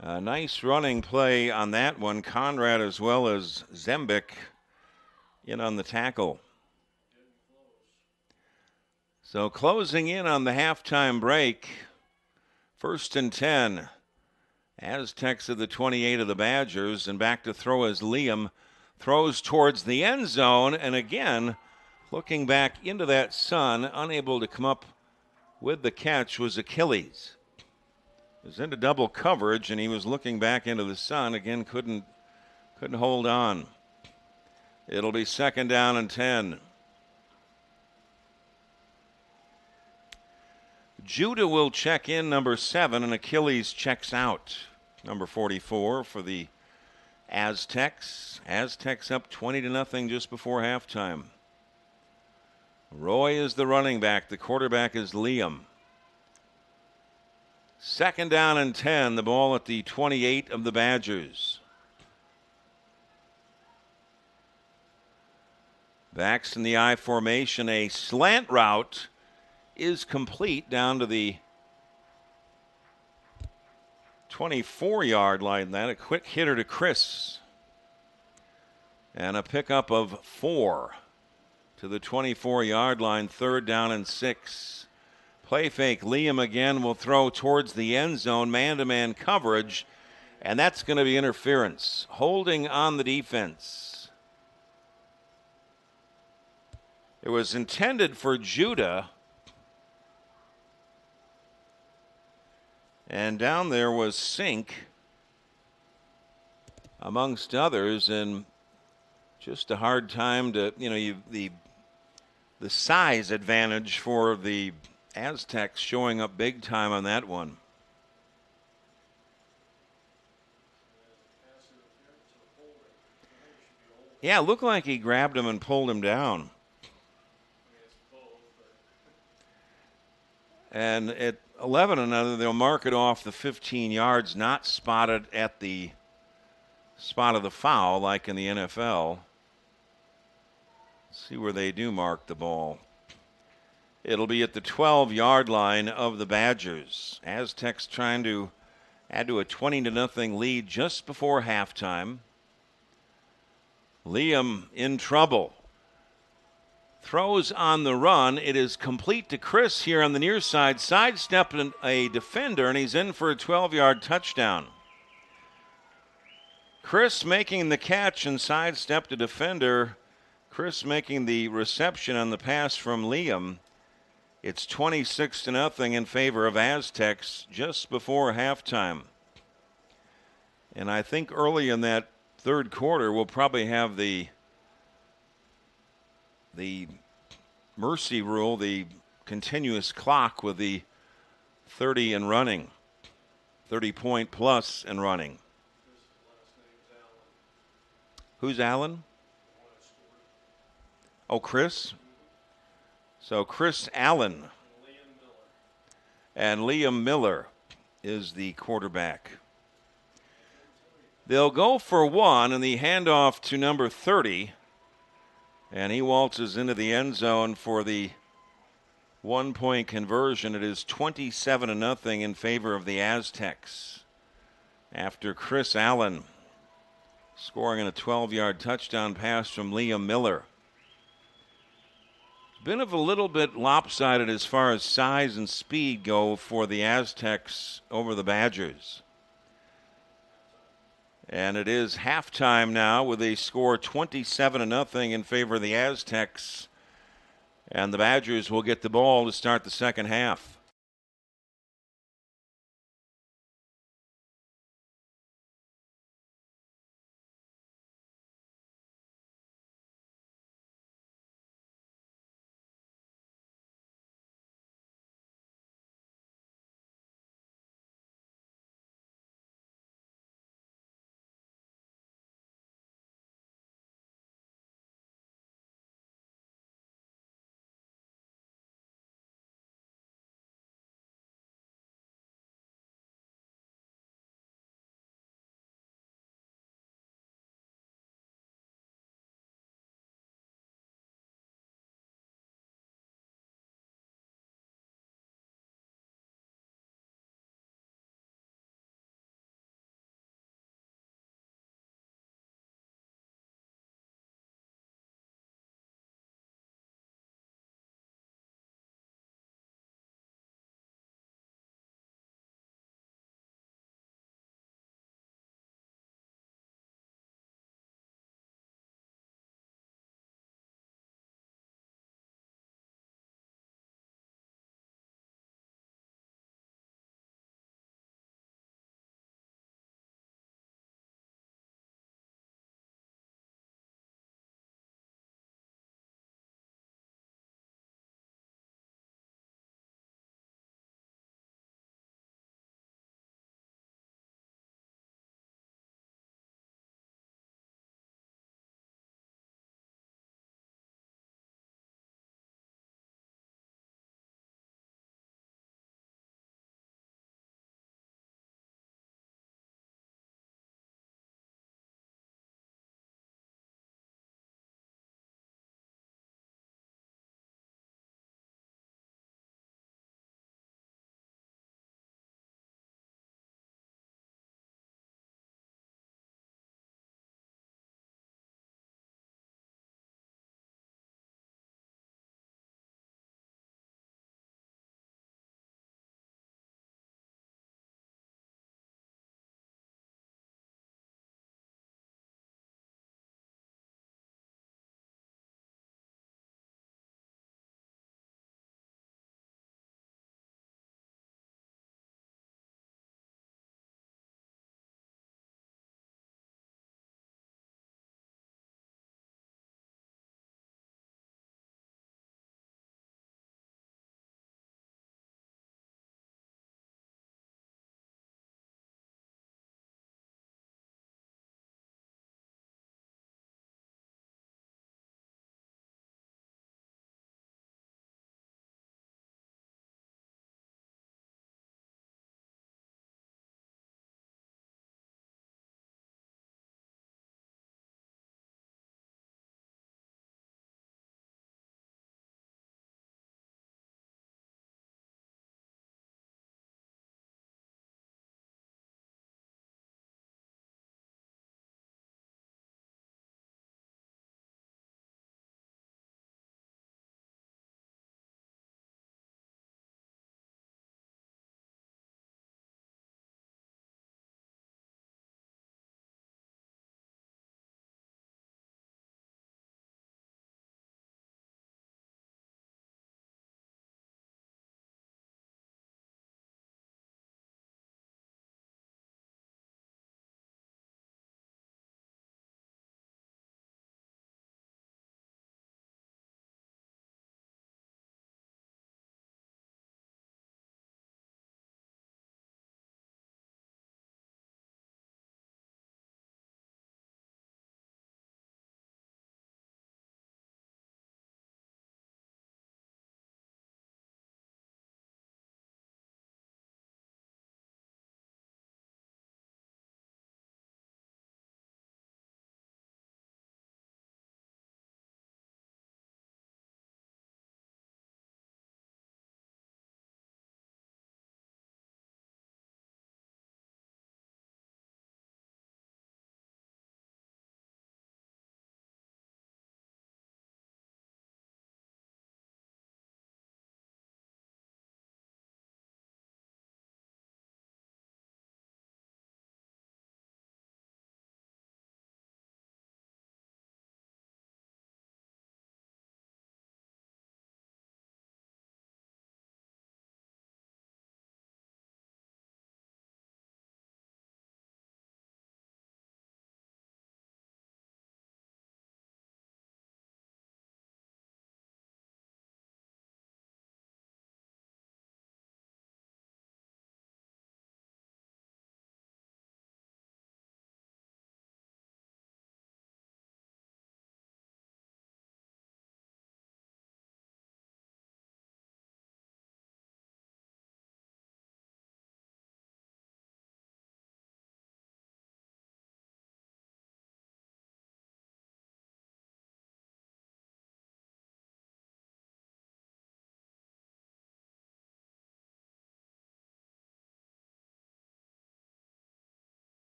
A nice running play on that one. Conrad as well as Zembik in on the tackle. So closing in on the halftime break, 1st and 10 Aztecs at the 28 of the Badgers, and back to throw as Liam throws towards the end zone, and again, looking back into that sun, unable to come up with the catch was Achilles. He was into double coverage, and he was looking back into the sun. Again, couldn't hold on. It'll be 2nd down and 10. Judah will check in, number 7, and Achilles checks out, number 44 for the Aztecs. Aztecs up 20-0 just before halftime. Roy is the running back. The quarterback is Liam. 2nd down and 10. The ball at the 28 of the Badgers. Backs in the I formation. A slant route is complete down to the 24-yard line. That a quick hitter to Chris. And a pickup of 4 to the 24-yard line. 3rd down and 6. Play fake. Liam again will throw towards the end zone. Man-to-man coverage. And that's going to be interference. Holding on the defense. It was intended for Judah. And down there was Sink, amongst others, and just a hard time to, the size advantage for the Aztecs showing up big time on that one. Yeah, it looked like he grabbed him and pulled him down. And at 11 another, they'll mark it off the 15 yards, not spotted at the spot of the foul like in the NFL. See where they do mark the ball. It'll be at the 12-yard line of the Badgers. Aztecs trying to add to a 20-0 lead just before halftime. Liam in trouble. Throws on the run. It is complete to Chris here on the near side. Sidestepping a defender, and he's in for a 12-yard touchdown. Chris making the catch and sidestepped a defender. Chris making the reception on the pass from Liam. It's 26-0 in favor of Aztecs just before halftime. And I think early in that third quarter, we'll probably have the mercy rule, the continuous clock with the 30 and running, 30-point plus and running. Who's Allen? Oh, Chris? So Chris Allen and Liam Miller is the quarterback. They'll go for 1, and the handoff to number 30. And he waltzes into the end zone for the 1-point conversion. It is 27-0 in favor of the Aztecs. After Chris Allen scoring on a 12-yard touchdown pass from Liam Miller. It's been a little bit lopsided as far as size and speed go for the Aztecs over the Badgers. And it is halftime now with a score 27-0 in favor of the Aztecs. And the Badgers will get the ball to start the second half.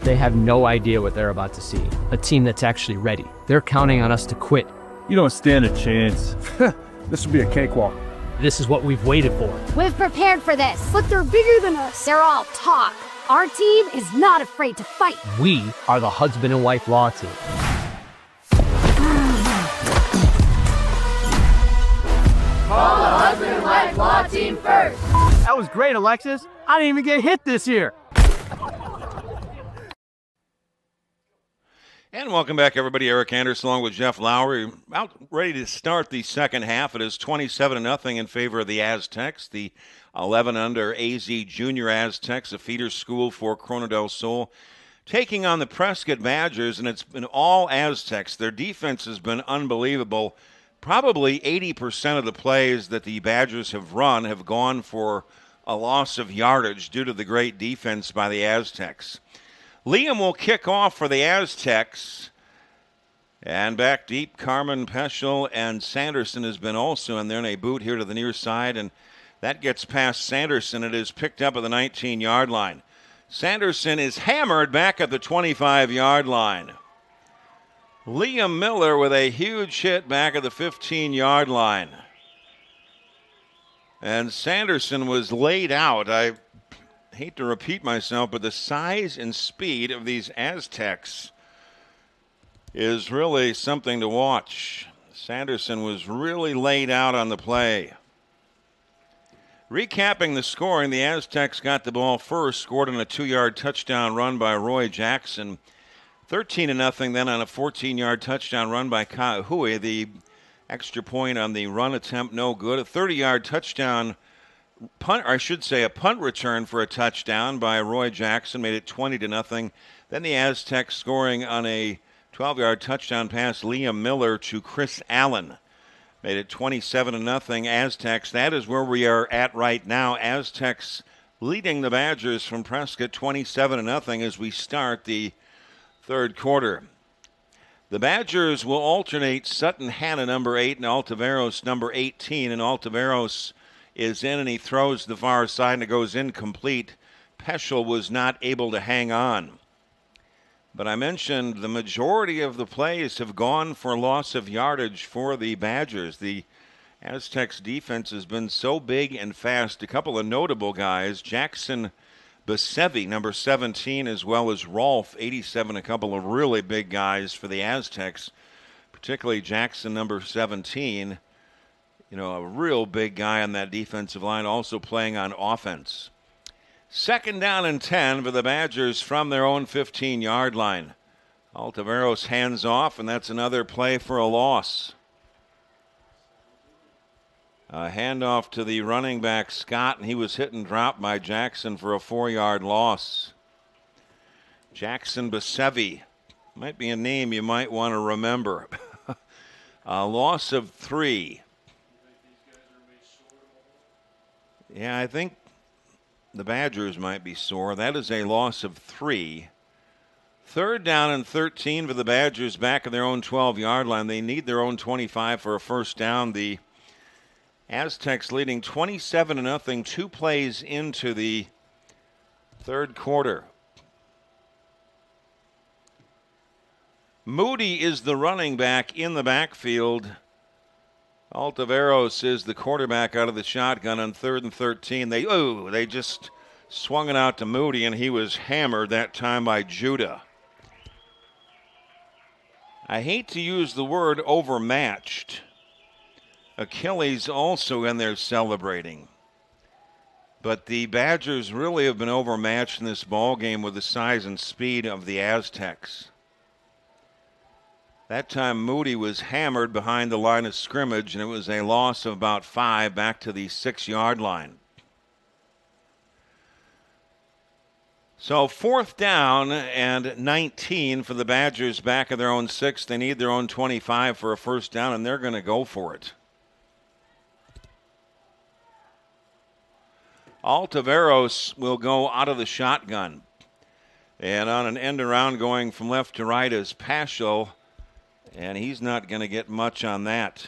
They have no idea what they're about to see. A team that's actually ready. They're counting on us to quit. You don't stand a chance. This will be a cakewalk. This is what we've waited for. We've prepared for this, but they're bigger than us. They're all talk. Our team is not afraid to fight. We are the husband and wife law team. Call the husband and wife law team first. That was great, Alexis. I didn't even get hit this year. And welcome back, everybody. Eric Anderson along with Jeff Lowry. Out ready to start the second half. It is 27-0 in favor of the Aztecs. The 11 under AZ Junior Aztecs, a feeder school for Corona del Sol, taking on the Prescott Badgers, and it's been all Aztecs. Their defense has been unbelievable. Probably 80% of the plays that the Badgers have run have gone for a loss of yardage due to the great defense by the Aztecs. Liam will kick off for the Aztecs. And back deep, Carmen, Peschel, and Sanderson has been also in there, and a boot here to the near side, and that gets past Sanderson. It is picked up at the 19-yard line. Sanderson is hammered back at the 25-yard line. Liam Miller with a huge hit back at the 15-yard line. And Sanderson was laid out. I hate to repeat myself, but the size and speed of these Aztecs is really something to watch. Sanderson was really laid out on the play. Recapping the scoring, the Aztecs got the ball first, scored on a 2-yard touchdown run by Roy Jackson. 13-0 then on a 14-yard touchdown run by Kahui. The extra point on the run attempt, no good. A 30-yard touchdown punt, or I should say a punt return for a touchdown by Roy Jackson, made it 20-0. Then the Aztecs scoring on a 12-yard touchdown pass, Liam Miller to Chris Allen, made it 27-0 Aztecs. That is where we are at right now. Aztecs leading the Badgers from Prescott 27-0 as we start the third quarter. The Badgers will alternate Sutton Hanna, number 8, and Altaveros, number 18, and Altaveros is in, and he throws the far side, and it goes incomplete. Peschel was not able to hang on. But I mentioned the majority of the plays have gone for loss of yardage for the Badgers. The Aztecs defense has been so big and fast. A couple of notable guys, Jackson Basevi, number 17, as well as Rolfe, 87, a couple of really big guys for the Aztecs, particularly Jackson, number 17. You know, a real big guy on that defensive line, also playing on offense. Second down and 10 for the Badgers from their own 15-yard line. Altaveros hands off, and that's another play for a loss. A handoff to the running back, Scott, and he was hit and dropped by Jackson for a 4-yard loss. Jackson Basevi might be a name you might want to remember. A loss of 3. Yeah, I think the Badgers might be sore. That is a loss of 3. Third down and 13 for the Badgers back at their own 12-yard line. They need their own 25 for a first down. The Aztecs leading 27-0, 2 plays into the third quarter. Moody is the running back in the backfield. Altaveros is the quarterback out of the shotgun on 3rd and 13. They just swung it out to Moody, and he was hammered that time by Judah. I hate to use the word overmatched. Achilles also in there celebrating. But the Badgers really have been overmatched in this ball game with the size and speed of the Aztecs. That time Moody was hammered behind the line of scrimmage, and it was a loss of about 5 back to the 6-yard line. So 4th down and 19 for the Badgers back at their own 6. They need their own 25 for a first down, and they're going to go for it. Altaveros will go out of the shotgun. And on an end around going from left to right is Peschel. And he's not going to get much on that.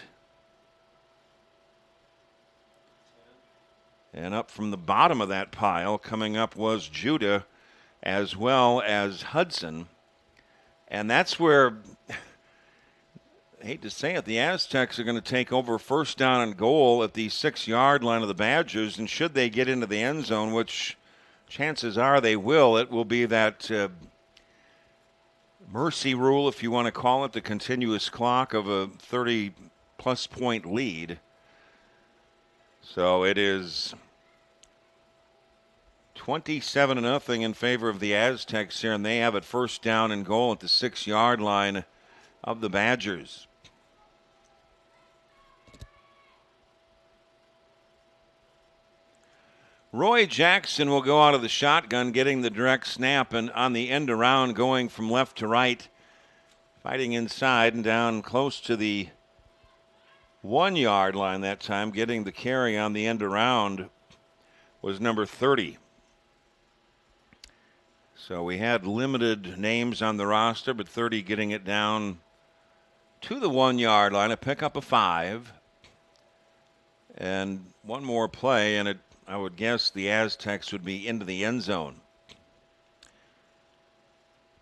And up from the bottom of that pile coming up was Judah. as well as Hudson. And that's where, I hate to say it, the Aztecs are going to take over first down and goal at the 6-yard line of the Badgers. And should they get into the end zone, which chances are they will, it will be that mercy rule, if you want to call it, the continuous clock of a 30-plus point lead. So it is 27-0 in favor of the Aztecs here, and they have it first down and goal at the 6-yard line of the Badgers. Roy Jackson will go out of the shotgun, getting the direct snap, and on the end around, going from left to right, fighting inside and down close to the 1-yard line that time, getting the carry on the end around was number 30. So we had limited names on the roster, but 30 getting it down to the 1-yard line, a pickup of 5. And one more play, and I would guess the Aztecs would be into the end zone.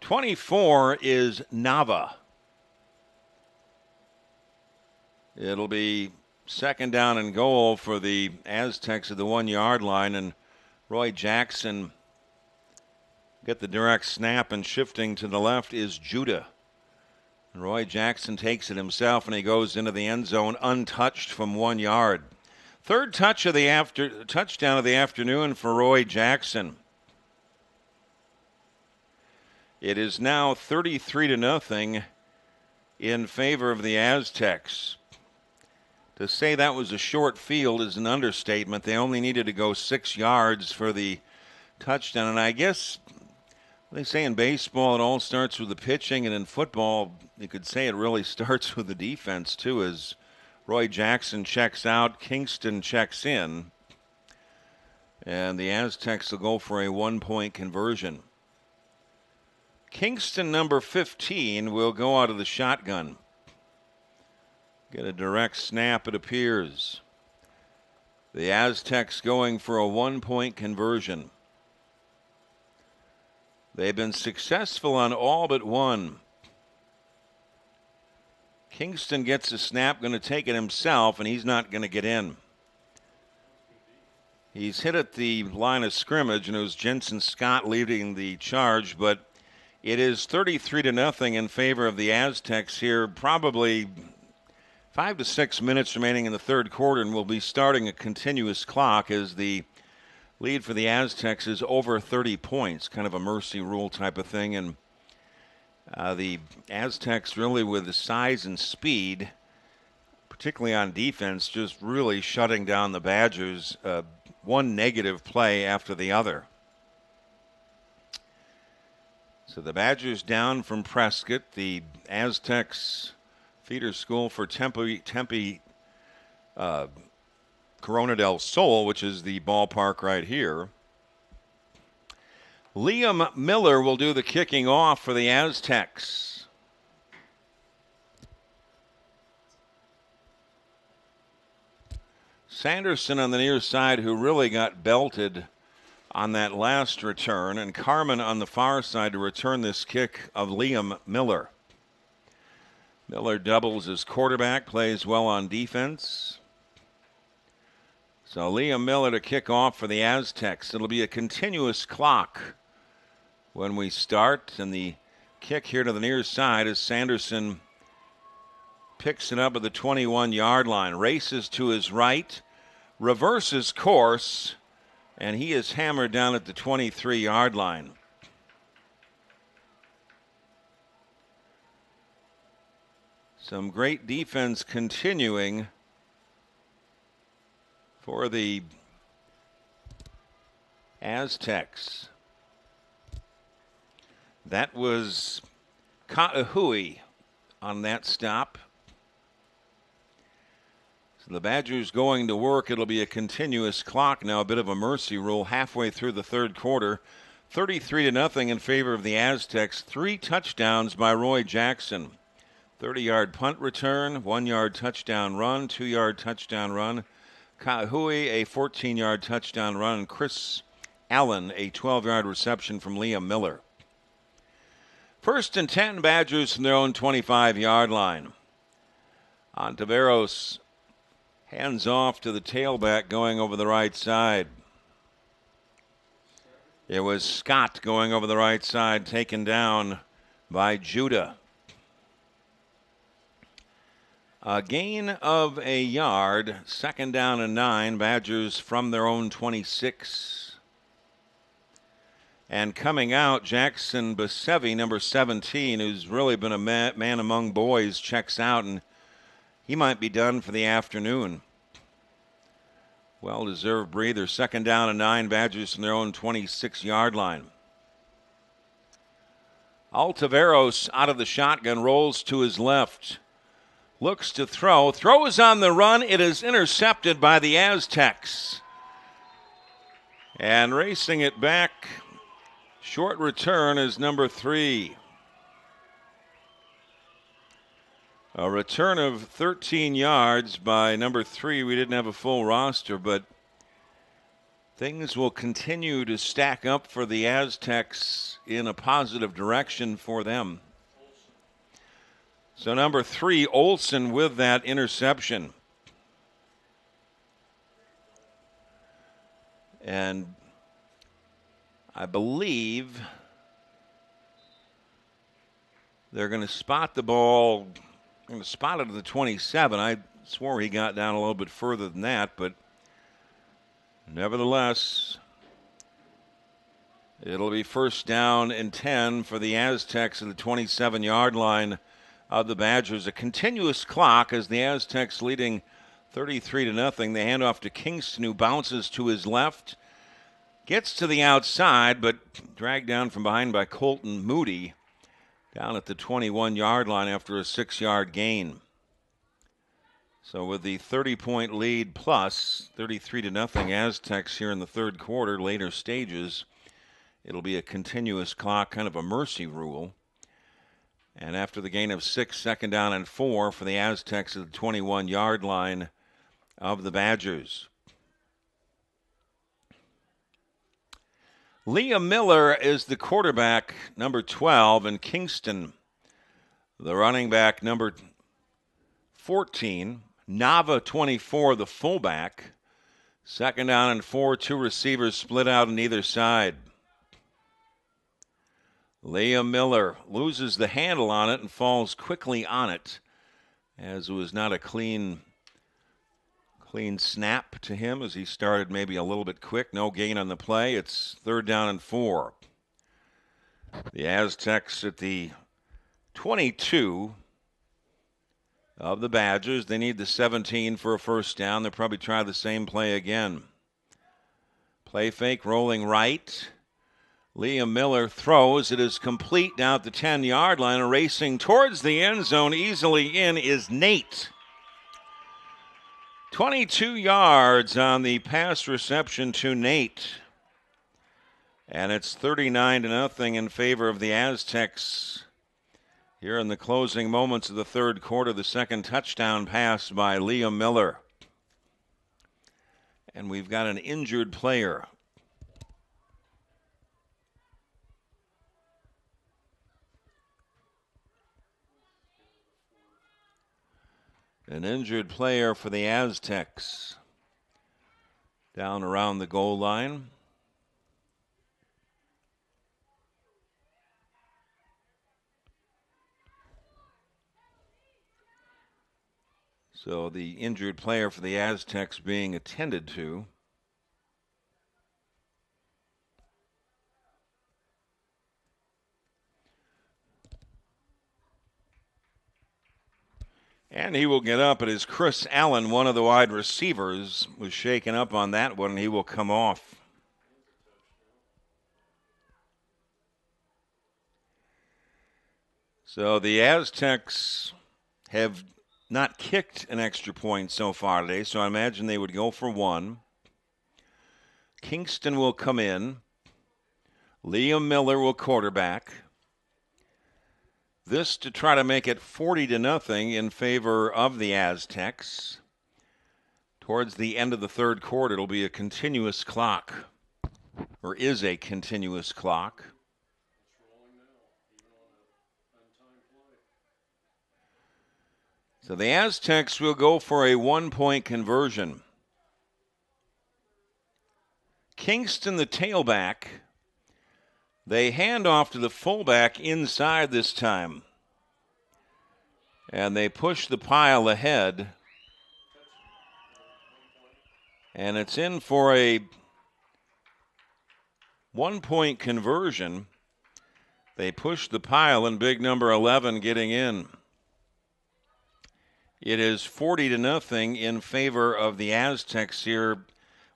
24 is Nava. It'll be second down and goal for the Aztecs at the 1-yard line, and Roy Jackson get the direct snap, and shifting to the left is Judah. Roy Jackson takes it himself, and he goes into the end zone untouched from 1 yard. Third touchdown of the afternoon for Roy Jackson. It is now 33-0 in favor of the Aztecs. To say that was a short field is an understatement. They only needed to go 6 yards for the touchdown. And I guess they say in baseball it all starts with the pitching, and in football you could say it really starts with the defense too, as Roy Jackson checks out, Kingston checks in, and the Aztecs will go for a 1-point conversion. Kingston, number 15, will go out of the shotgun. Get a direct snap, it appears. The Aztecs going for a 1-point conversion. They've been successful on all but one. Kingston gets a snap, going to take it himself, and he's not going to get in. He's hit at the line of scrimmage, and it was Jensen Scott leading the charge, but it is 33-0 in favor of the Aztecs here. Probably 5 to 6 minutes remaining in the third quarter, and we'll be starting a continuous clock as the lead for the Aztecs is over 30 points, kind of a mercy rule type of thing. And the Aztecs really with the size and speed, particularly on defense, just really shutting down the Badgers, one negative play after the other. So the Badgers down from Prescott, the Aztecs feeder school for Tempe Corona del Sol, which is the ballpark right here. Liam Miller will do the kicking off for the Aztecs. Sanderson on the near side, who really got belted on that last return, and Carmen on the far side to return this kick of Liam Miller. Miller doubles as quarterback, plays well on defense. So Liam Miller to kick off for the Aztecs. It'll be a continuous clock when we start, and the kick here to the near side as Sanderson picks it up at the 21-yard line, races to his right, reverses course, and he is hammered down at the 23-yard line. Some great defense continuing for the Aztecs. That was Ka'ahui on that stop. So the Badgers going to work. It'll be a continuous clock now, a bit of a mercy rule halfway through the third quarter. 33-0 in favor of the Aztecs. 3 touchdowns by Roy Jackson. 30-yard punt return, 1-yard touchdown run, 2-yard touchdown run. Ka'ahui, a 14-yard touchdown run. Chris Allen, a 12-yard reception from Liam Miller. 1st and 10, Badgers from their own 25-yard line. Ontiveros hands off to the tailback going over the right side. It was Scott going over the right side, taken down by Judah. A gain of a yard, 2nd down and 9, Badgers from their own 26. And coming out, Jackson Basevi, number 17, who's really been a man among boys, checks out, and he might be done for the afternoon. Well-deserved breather. 2nd down and 9, Badgers from their own 26-yard line. Altaveros out of the shotgun, rolls to his left. Looks to throw. Throws on the run. It is intercepted by the Aztecs. And racing it back, short return is number 3. A return of 13 yards by number 3. We didn't have a full roster, but things will continue to stack up for the Aztecs in a positive direction for them. So number 3, Olsen, with that interception. And I believe they're going to spot the ball. They're going to spot it at the 27. I swore he got down a little bit further than that, but nevertheless, it'll be 1st down and 10 for the Aztecs at the 27-yard line of the Badgers. A continuous clock as the Aztecs leading 33-0. They hand off to Kingston, who bounces to his left. Gets to the outside, but dragged down from behind by Colton Moody down at the 21-yard line after a 6-yard gain. So with the 30-point lead plus 33-0 Aztecs here in the 3rd quarter, later stages, it'll be a continuous clock, kind of a mercy rule. And after the gain of 6, 2nd down and 4 for the Aztecs at the 21-yard line of the Badgers. Liam Miller is the quarterback, number 12, and Kingston, the running back, number 14. Nava, 24, the fullback. 2nd down and 4, 2 receivers split out on either side. Liam Miller loses the handle on it and falls quickly on it, as it was not a clean snap to him as he started maybe a little bit quick. No gain on the play. It's 3rd down and 4. The Aztecs at the 22 of the Badgers. They need the 17 for a 1st down. They'll probably try the same play again. Play fake, rolling right. Liam Miller throws. It is complete down at the 10-yard line. Racing towards the end zone, easily in, is Nate. 22 yards on the pass reception to Nate. And it's 39-0 in favor of the Aztecs here in the closing moments of the 3rd quarter. The 2nd touchdown pass by Liam Miller. And we've got an injured player. An injured player for the Aztecs down around the goal line. So the injured player for the Aztecs being attended to. And he will get up. It is Chris Allen, one of the wide receivers, was shaken up on that one, and he will come off. So the Aztecs have not kicked an extra point so far today, so I imagine they would go for 1. Kingston will come in. Liam Miller will quarterback. This to try to make it 40-0 in favor of the Aztecs. Towards the end of the 3rd quarter, it'll be a continuous clock. or is a continuous clock. So the Aztecs will go for a 1-point conversion. Kingston, the tailback. They hand off to the fullback inside this time. And they push the pile ahead. And it's in for a 1-point conversion. They push the pile and big number 11 getting in. It is 40-0 in favor of the Aztecs here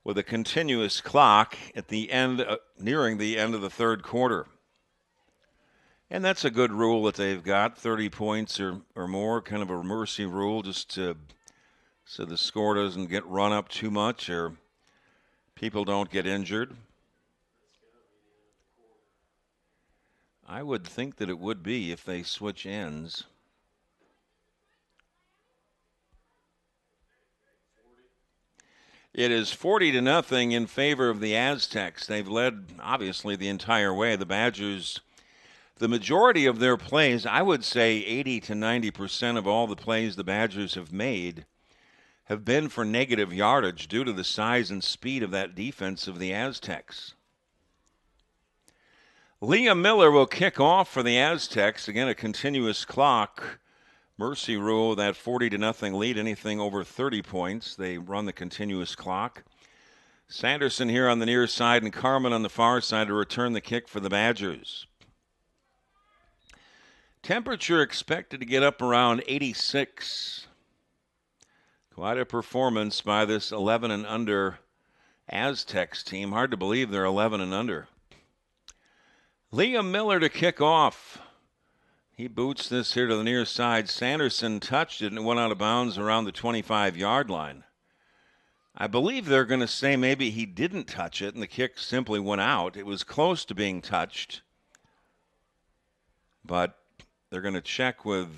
with a continuous clock at the end, nearing the end of the third quarter. And that's a good rule that they've got, 30 points or more, kind of a mercy rule, just to, so the score doesn't get run up too much or people don't get injured. I would think that it would be if they switch ends. It is 40-0 in favor of the Aztecs. They've led, obviously, the entire way. The Badgers, the majority of their plays, I would say 80 to 90% of all the plays the Badgers have made have been for negative yardage due to the size and speed of that defense of the Aztecs. Liam Miller will kick off for the Aztecs. Again, a continuous clock. Mercy rule, that 40-0 lead, anything over 30 points, they run the continuous clock. Sanderson here on the near side and Carmen on the far side to return the kick for the Badgers. Temperature expected to get up around 86. Quite a performance by this 11 and under Aztecs team. Hard to believe they're 11 and under. Liam Miller to kick off. He boots this here to the near side. Sanderson touched it and it went out of bounds around the 25-yard line. I believe they're going to say maybe he didn't touch it and the kick simply went out. It was close to being touched. But they're going to check with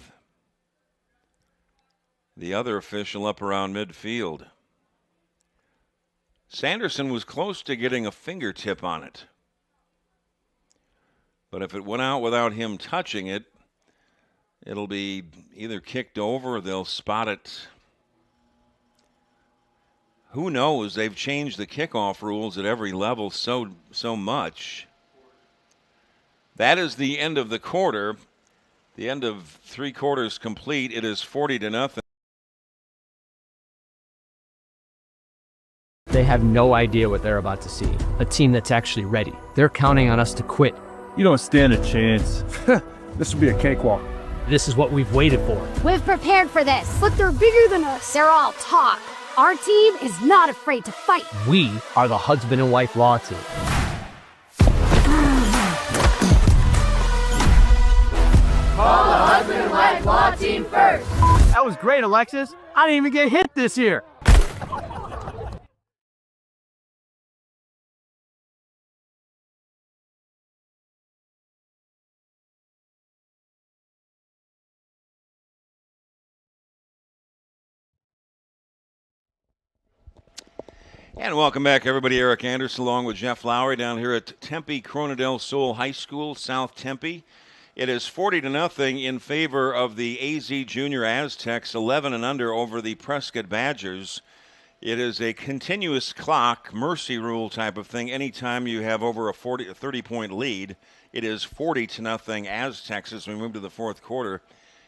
the other official up around midfield. Sanderson was close to getting a fingertip on it. But if it went out without him touching it, it'll be either kicked over or they'll spot it. Who knows? They've changed the kickoff rules at every level so much. That is the end of the quarter. The end of 3 quarters complete. It is 40-0. They have no idea what they're about to see. A team that's actually ready. They're counting on us to quit. You don't stand a chance. This will be a cakewalk. This is what we've waited for. We've prepared for this. But they're bigger than us. They're all talk. Our team is not afraid to fight. We are the husband and wife law team. Call the husband and wife law team first. That was great, Alexis. I didn't even get hit this year. And welcome back, everybody. Eric Anderson along with Jeff Lowry down here at Tempe Corona del Sol High School, South Tempe. It is 40-0 in favor of the AZ Junior Aztecs, 11 and under over the Prescott Badgers. It is a continuous clock, mercy rule type of thing. Anytime you have over a 30-point lead, it is 40-0 Aztecs as we move to the fourth quarter.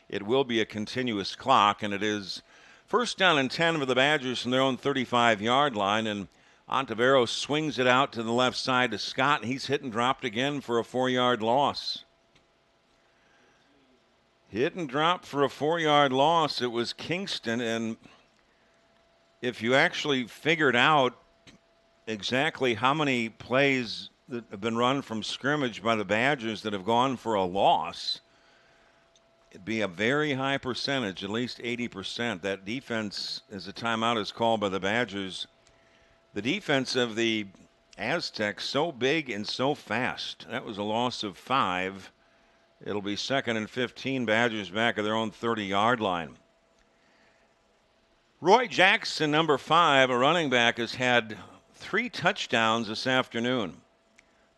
It will be a continuous clock, and it is first down and 10 for the Badgers from their own 35-yard line, and Ontiveros swings it out to the left side to Scott, and he's hit and dropped again for a 4-yard loss. Hit and drop for a 4-yard loss. It was Kingston, and if you actually figured out exactly how many plays that have been run from scrimmage by the Badgers that have gone for a loss, it'd be a very high percentage, at least 80%. That defense, as a timeout is called by the Badgers, the defense of the Aztecs so big and so fast. That was a loss of 5. It'll be 2nd and 15, Badgers back at their own 30-yard line. Roy Jackson, number 5, a running back, has had 3 touchdowns this afternoon.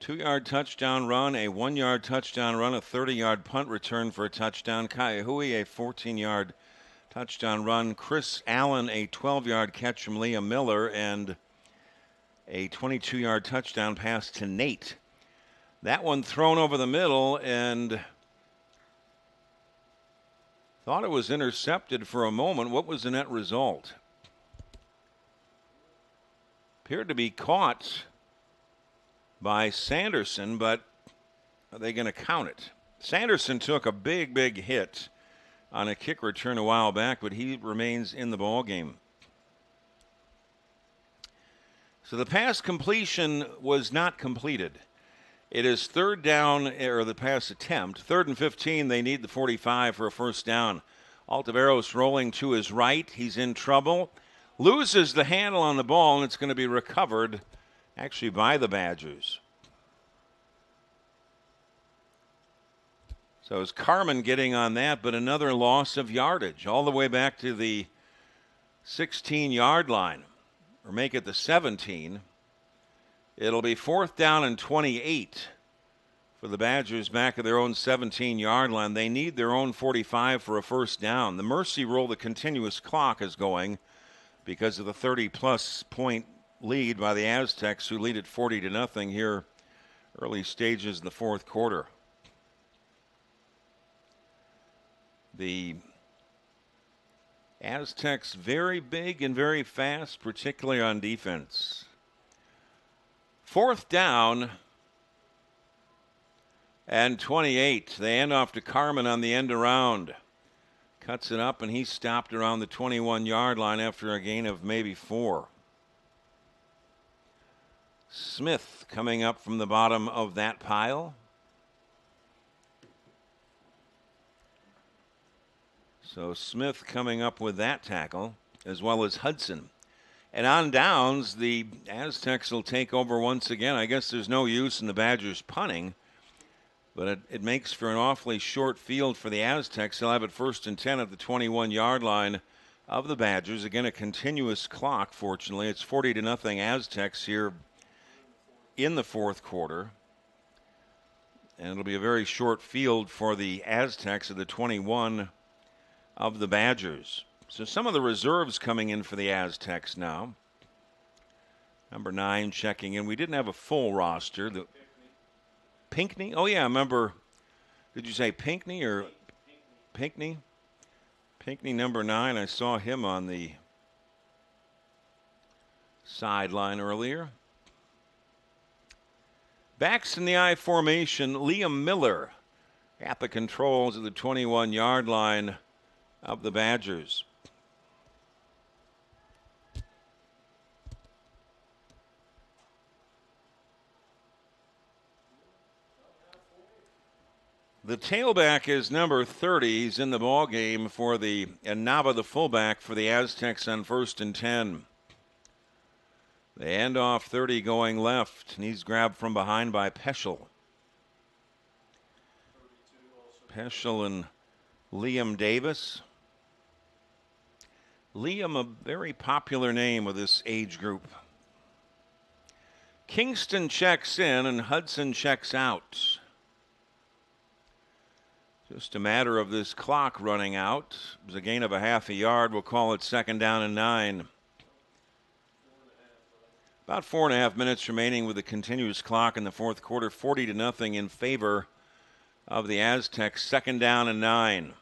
2-yard touchdown run, a 1-yard touchdown run, a 30-yard punt return for a touchdown. Kai Hui, a 14-yard touchdown run. Chris Allen, a 12-yard catch from Liam Miller, and a 22-yard touchdown pass to Nate. That one thrown over the middle, and thought it was intercepted for a moment. What was the net result? Appeared to be caught by Sanderson, but are they going to count it? Sanderson took a big hit on a kick return a while back, but he remains in the ball game. So the pass completion was not completed. It is third down, or the pass attempt. 3rd and 15, they need the 45 for a first down. Altaveros rolling to his right. He's in trouble. Loses the handle on the ball, and it's going to be recovered actually by the Badgers. So it's Carmen getting on that, but another loss of yardage all the way back to the 16-yard line, or make it the 17. It'll be 4th down and 28 for the Badgers back at their own 17-yard line. They need their own 45 for a first down. The mercy rule, the continuous clock, is going because of the 30-plus point lead by the Aztecs, who lead at 40-0 here early stages of the fourth quarter. The Aztecs very big and very fast, particularly on defense. 4th down and 28. They hand off to Carmen on the end around. Cuts it up, and he's stopped around the 21-yard line after a gain of maybe 4. Smith coming up from the bottom of that pile. So Smith coming up with that tackle, as well as Hudson. And on downs, the Aztecs will take over once again. I guess there's no use in the Badgers punting, but it makes for an awfully short field for the Aztecs. They'll have it 1st and 10 at the 21-yard line of the Badgers. Again, a continuous clock, fortunately. It's 40-0 Aztecs here in the fourth quarter. And it'll be a very short field for the Aztecs at the 21 of the Badgers. So some of the reserves coming in for the Aztecs now. Number 9 checking in. We didn't have a full roster. Pinckney? Oh, yeah, I remember. Did you say Pinckney or Pinckney? Pinckney, number 9. I saw him on the sideline earlier. Backs in the I formation. Liam Miller at the controls at the 21-yard line of the Badgers. The tailback is number 30. He's in the ball game for and Nava, the fullback, for the Aztecs on 1st and 10. The handoff, 30 going left, and he's grabbed from behind by Peschel. Peschel and Liam Davis. Liam, a very popular name with this age group. Kingston checks in and Hudson checks out. Just a matter of this clock running out. It was a gain of a half a yard. We'll call it 2nd down and 9. About 4.5 minutes remaining with the continuous clock in the fourth quarter. 40-0 in favor of the Aztecs. 2nd down and 9.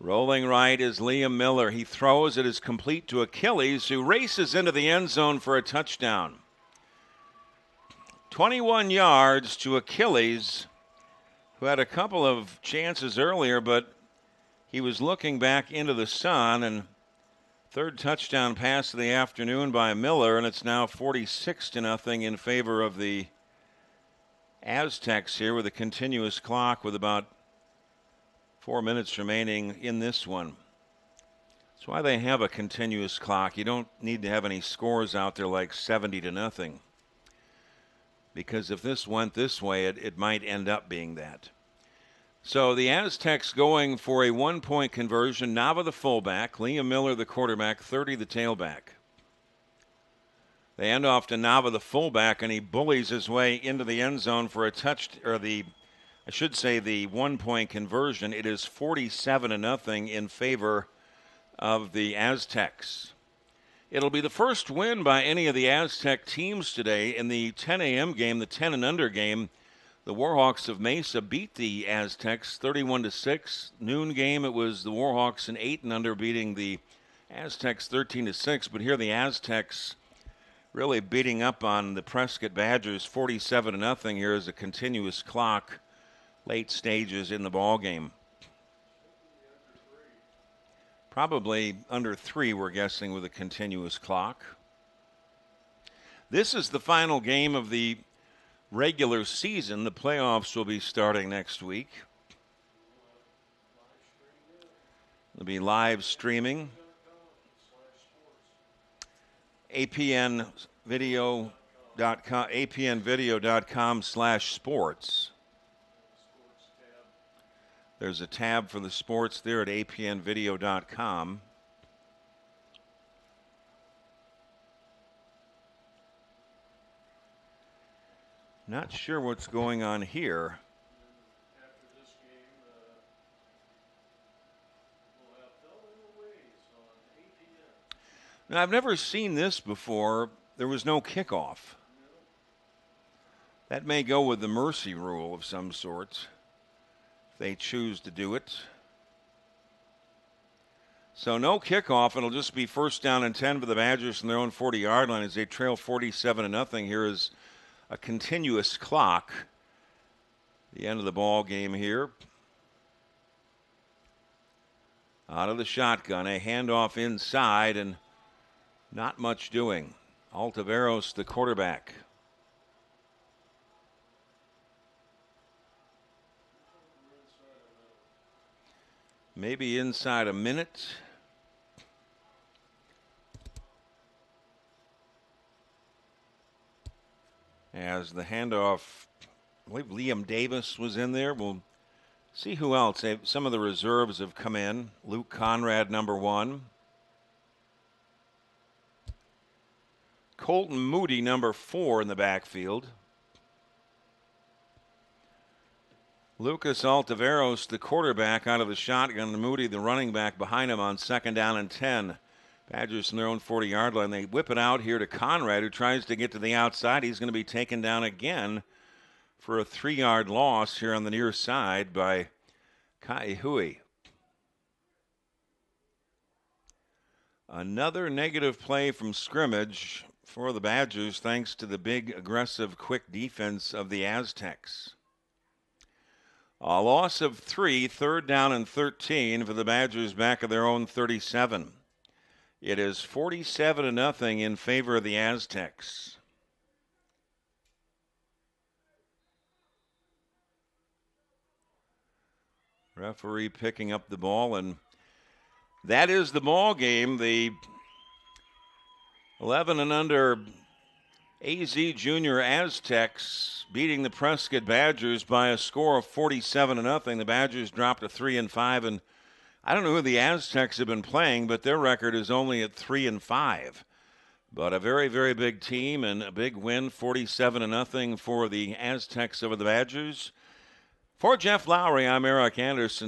Rolling right is Liam Miller. He throws. It is complete to Achilles, who races into the end zone for a touchdown. 21 yards to Achilles, who had a couple of chances earlier, but he was looking back into the sun. And 3rd touchdown pass of the afternoon by Miller, and it's now 46-0 in favor of the Aztecs here with a continuous clock with about 4 minutes remaining in this one. That's why they have a continuous clock. You don't need to have any scores out there like 70-0. Because if this went this way, it might end up being that. So the Aztecs going for a 1-point conversion. Nava, the fullback. Liam Miller, the quarterback. 30, the tailback. They hand off to Nava, the fullback, and he bullies his way into the end zone for a the 1-point conversion. It is 47-0 in favor of the Aztecs. It'll be the first win by any of the Aztec teams today. In the 10 a.m. game, the 10 and under game, the Warhawks of Mesa beat the Aztecs 31-6. Noon game, it was the Warhawks in 8 and under beating the Aztecs 13-6. But here the Aztecs really beating up on the Prescott Badgers 47-0. Here is a continuous clock, late stages in the ball game. Probably under 3, we're guessing, with a continuous clock. This is the final game of the regular season. The playoffs will be starting next week. It'll be live streaming. apnvideo.com/sports. There's a tab for the sports there at apnvideo.com. Not sure what's going on here. Now, I've never seen this before. There was no kickoff. That may go with the mercy rule of some sort, if they choose to do it. So no kickoff. It'll just be 1st down and 10 for the Badgers from their own 40-yard line as they trail 47-0. Here is a continuous clock. The end of the ball game here. Out of the shotgun, a handoff inside, and not much doing. Altaveros, the quarterback. Maybe inside a minute. As the handoff, I believe Liam Davis was in there. We'll see who else. Some of the reserves have come in. Luke Conrad, number 1. Colton Moody, number 4 in the backfield. Lucas Altaveros, the quarterback, out of the shotgun. Moody, the running back, behind him on 2nd down and 10. Badgers from their own 40-yard line. They whip it out here to Conrad, who tries to get to the outside. He's going to be taken down again for a 3-yard loss here on the near side by Kai Hui. Another negative play from scrimmage for the Badgers, thanks to the big, aggressive, quick defense of the Aztecs. A loss of 3, 3rd down and 13 for the Badgers back of their own 37. It is 47-0 in favor of the Aztecs. Referee picking up the ball, and that is the ball game. The 11 and under AZ Junior Aztecs beating the Prescott Badgers by a score of 47-0. The Badgers dropped to 3-5, and I don't know who the Aztecs have been playing, but their record is only at 3-5. But a very, very big team and a big win, 47-0 for the Aztecs over the Badgers. For Jeff Lowry, I'm Eric Anderson.